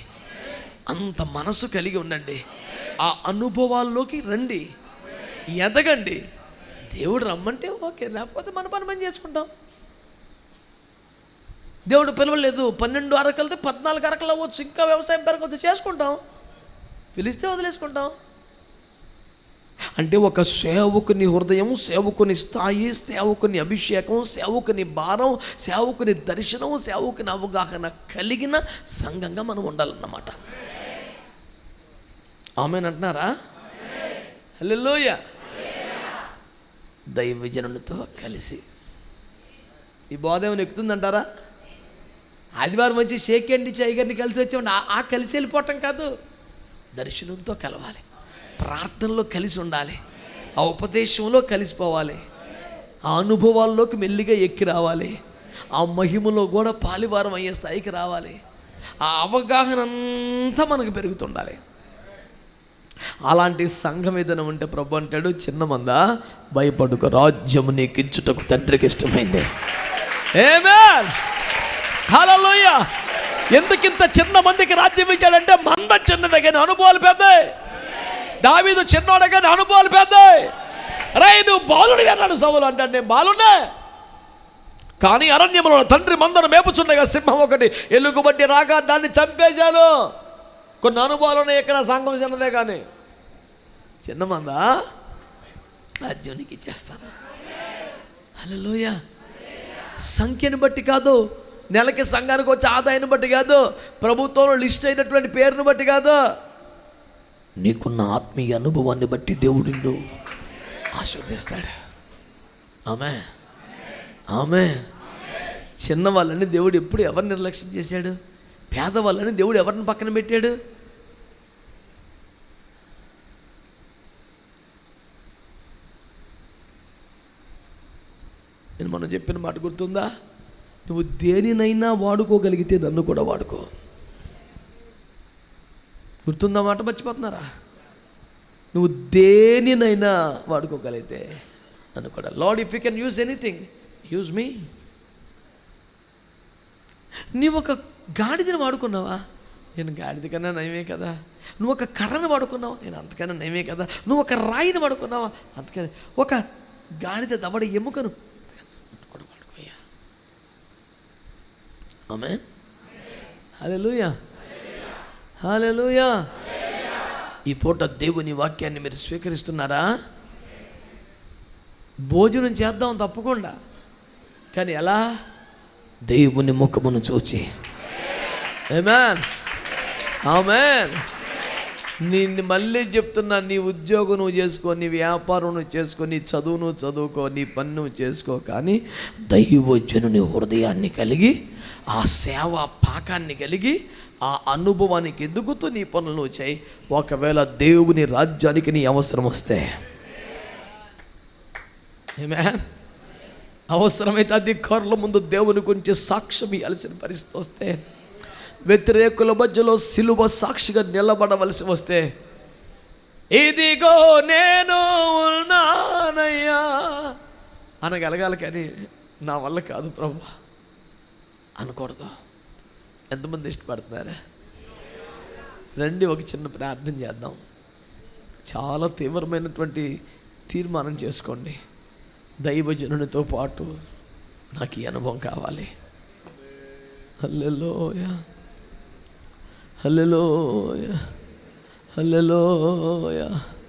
[SPEAKER 1] అంత మనసు కలిగి ఉండండి. ఆ అనుభవాల్లోకి రండి, ఎదగండి. దేవుడు రమ్మంటే ఓకే, లేకపోతే మన పని మనం చేసుకుంటాం. దేవుడు పిలవలేదు. 12 అరకలతో 14 అరకలు అవ్వచ్చు, ఇంకా వ్యవసాయం పెరగవచ్చు, చేసుకుంటాం. పిలిస్తే వదిలేసుకుంటాం. అంటే ఒక సేవకుని హృదయం, సేవకుని స్థాయి, సేవకుని అభిషేకం, సేవకుని భారం, సేవకుని దర్శనం, సేవకుని అవగాహన కలిగిన సంఘంగా మనం ఉండాలన్నమాట. ఆమేన్ అంటున్నారా? హల్లెలూయా. దైవజనునితో కలిసి ఈ బోధ ఏమైనా ఎక్కుతుందంటారా? ఆదివారం వచ్చి షేక్ అండి చేయగారిని కలిసి వచ్చామండి, ఆ కలిసి వెళ్ళిపోవటం కాదు. దర్శనంతో కలవాలి, ప్రార్థనలో కలిసి ఉండాలి, ఆ ఉపదేశంలో కలిసిపోవాలి, ఆ అనుభవాల్లోకి మెల్లిగా ఎక్కి రావాలి, ఆ మహిమలో కూడా పాలివారం అయ్యే స్థాయికి రావాలి. ఆ అవగాహన అంతా మనకు పెరుగుతుండాలి. అలాంటి సంఘం ఏదైనా ఉంటే ప్రభు అంటాడు, చిన్న మందా భయపడుకో, రాజ్యము నీకు ఇచ్చుటకు తండ్రికి ఇష్టమైంది. ఆమేన్, హల్లెలూయా. ఎందుకింత చిన్న మందికి రాజ్యం ఇచ్చాడంటే మంద చిన్నదే కానీ అనుభవాలు పెద్దవి. దావీదు చిన్నోడే కానీ అనుభవాలు పెద్దవి. రే నువ్వు బాలుడి అన్నాడు సౌలు. అంటాడు, నేను బాలునే కానీ అరణ్యంలో తండ్రి మందను మేపుచుండగా సింహం ఒకటి ఎలుగుబట్టి రాగా దాన్ని చంపేశాను. కొన్ని అనుభవాలు ఉన్నాయి ఇక్కడ. సంఘం చిన్నదే కానీ చిన్న మంద రాజ్యానికి ఇచ్చేస్తాను. హల్లెలూయా. సంఖ్యను బట్టి కాదు, నెలకి సంఘానికి వచ్చే ఆదాయాన్ని బట్టి కాదు, ప్రభుత్వంలో లిస్ట్ అయినటువంటి పేరును బట్టి కాదు, నీకున్న ఆత్మీయ అనుభవాన్ని బట్టి దేవుడు నిన్ను ఆశీర్వదిస్తాడు. ఆమె ఆమె చిన్నవాళ్ళని దేవుడు ఎప్పుడు ఎవరిని నిర్లక్ష్యం చేశాడు? పేదవాళ్ళని దేవుడు ఎవరిని పక్కన పెట్టాడు? నేను మనం చెప్పిన మాట గుర్తుందా? నువ్వు దేనినైనా వాడుకోగలిగితే నన్ను కూడా వాడుకో. గుర్తుందా మాట? మర్చిపోతున్నారా? నువ్వు దేనినైనా వాడుకోగలిగితే నన్ను కూడా. Lord, if you can use anything, use మీ. నీవు ఒక గాడిదని వాడుకున్నావా? నేను గాడిద కన్నా నయమే కదా. నువ్వు ఒక కర్రను వాడుకున్నావా? నేను అంతకన్నా నయమే కదా. నువ్వు ఒక రాయిని వాడుకున్నావా? అంతకన్నా. ఒక గాడిద దవడ ఎముకను కూడా వాడుకోయా. ఆమేన్, హల్లెలూయా, హల్లెలూయా. ఈ పూట దేవుని వాక్యాన్ని మీరు స్వీకరిస్తున్నారా? భోజనం చేద్దాం తప్పకుండా, కానీ ఎలా? దేవుని ముఖమును చూచి. ఆమేన్, ఆమేన్. నిన్ను మళ్ళీ చెప్తున్నా, నీ ఉద్యోగం నువ్వు చేసుకో, నీ వ్యాపారం నువ్వు చేసుకో, నీ చదువు నువ్వు చదువుకో, నీ పని నువ్వు చేసుకో, కానీ దైవజనుని హృదయాన్ని కలిగి, ఆ సేవా పాకాన్ని కలిగి, ఆ అనుభవానికి ఎదుగుతూ నీ పనులు నువ్వు చేయి. ఒకవేళ దేవుని రాజ్యానికి నీ అవసరం వస్తే, ఆమేన్, అవసరమైతే అధికారుల ముందు దేవుని గురించి సాక్ష్యం ఇవ్వాల్సిన పరిస్థితి వస్తే, వ్యతిరేకుల మధ్యలో సిలువ సాక్షిగా నిలబడవలసి వస్తే, ఇదిగో నేను ఉన్నానయ్యా అనగలగాలి, కానీ నా వల్ల కాదు ప్రభు అనకూడదు. ఎంతమంది ఇష్టపడుతున్నారా? రండి, ఒక చిన్న ప్రార్థన చేద్దాం. చాలా తీవ్రమైనటువంటి తీర్మానం చేసుకోండి. దైవజనునితో పాటు నాకు ఈ అనుభవం కావాలి. హల్లెలూయా, హల్లెలూయా, హల్లెలూయా.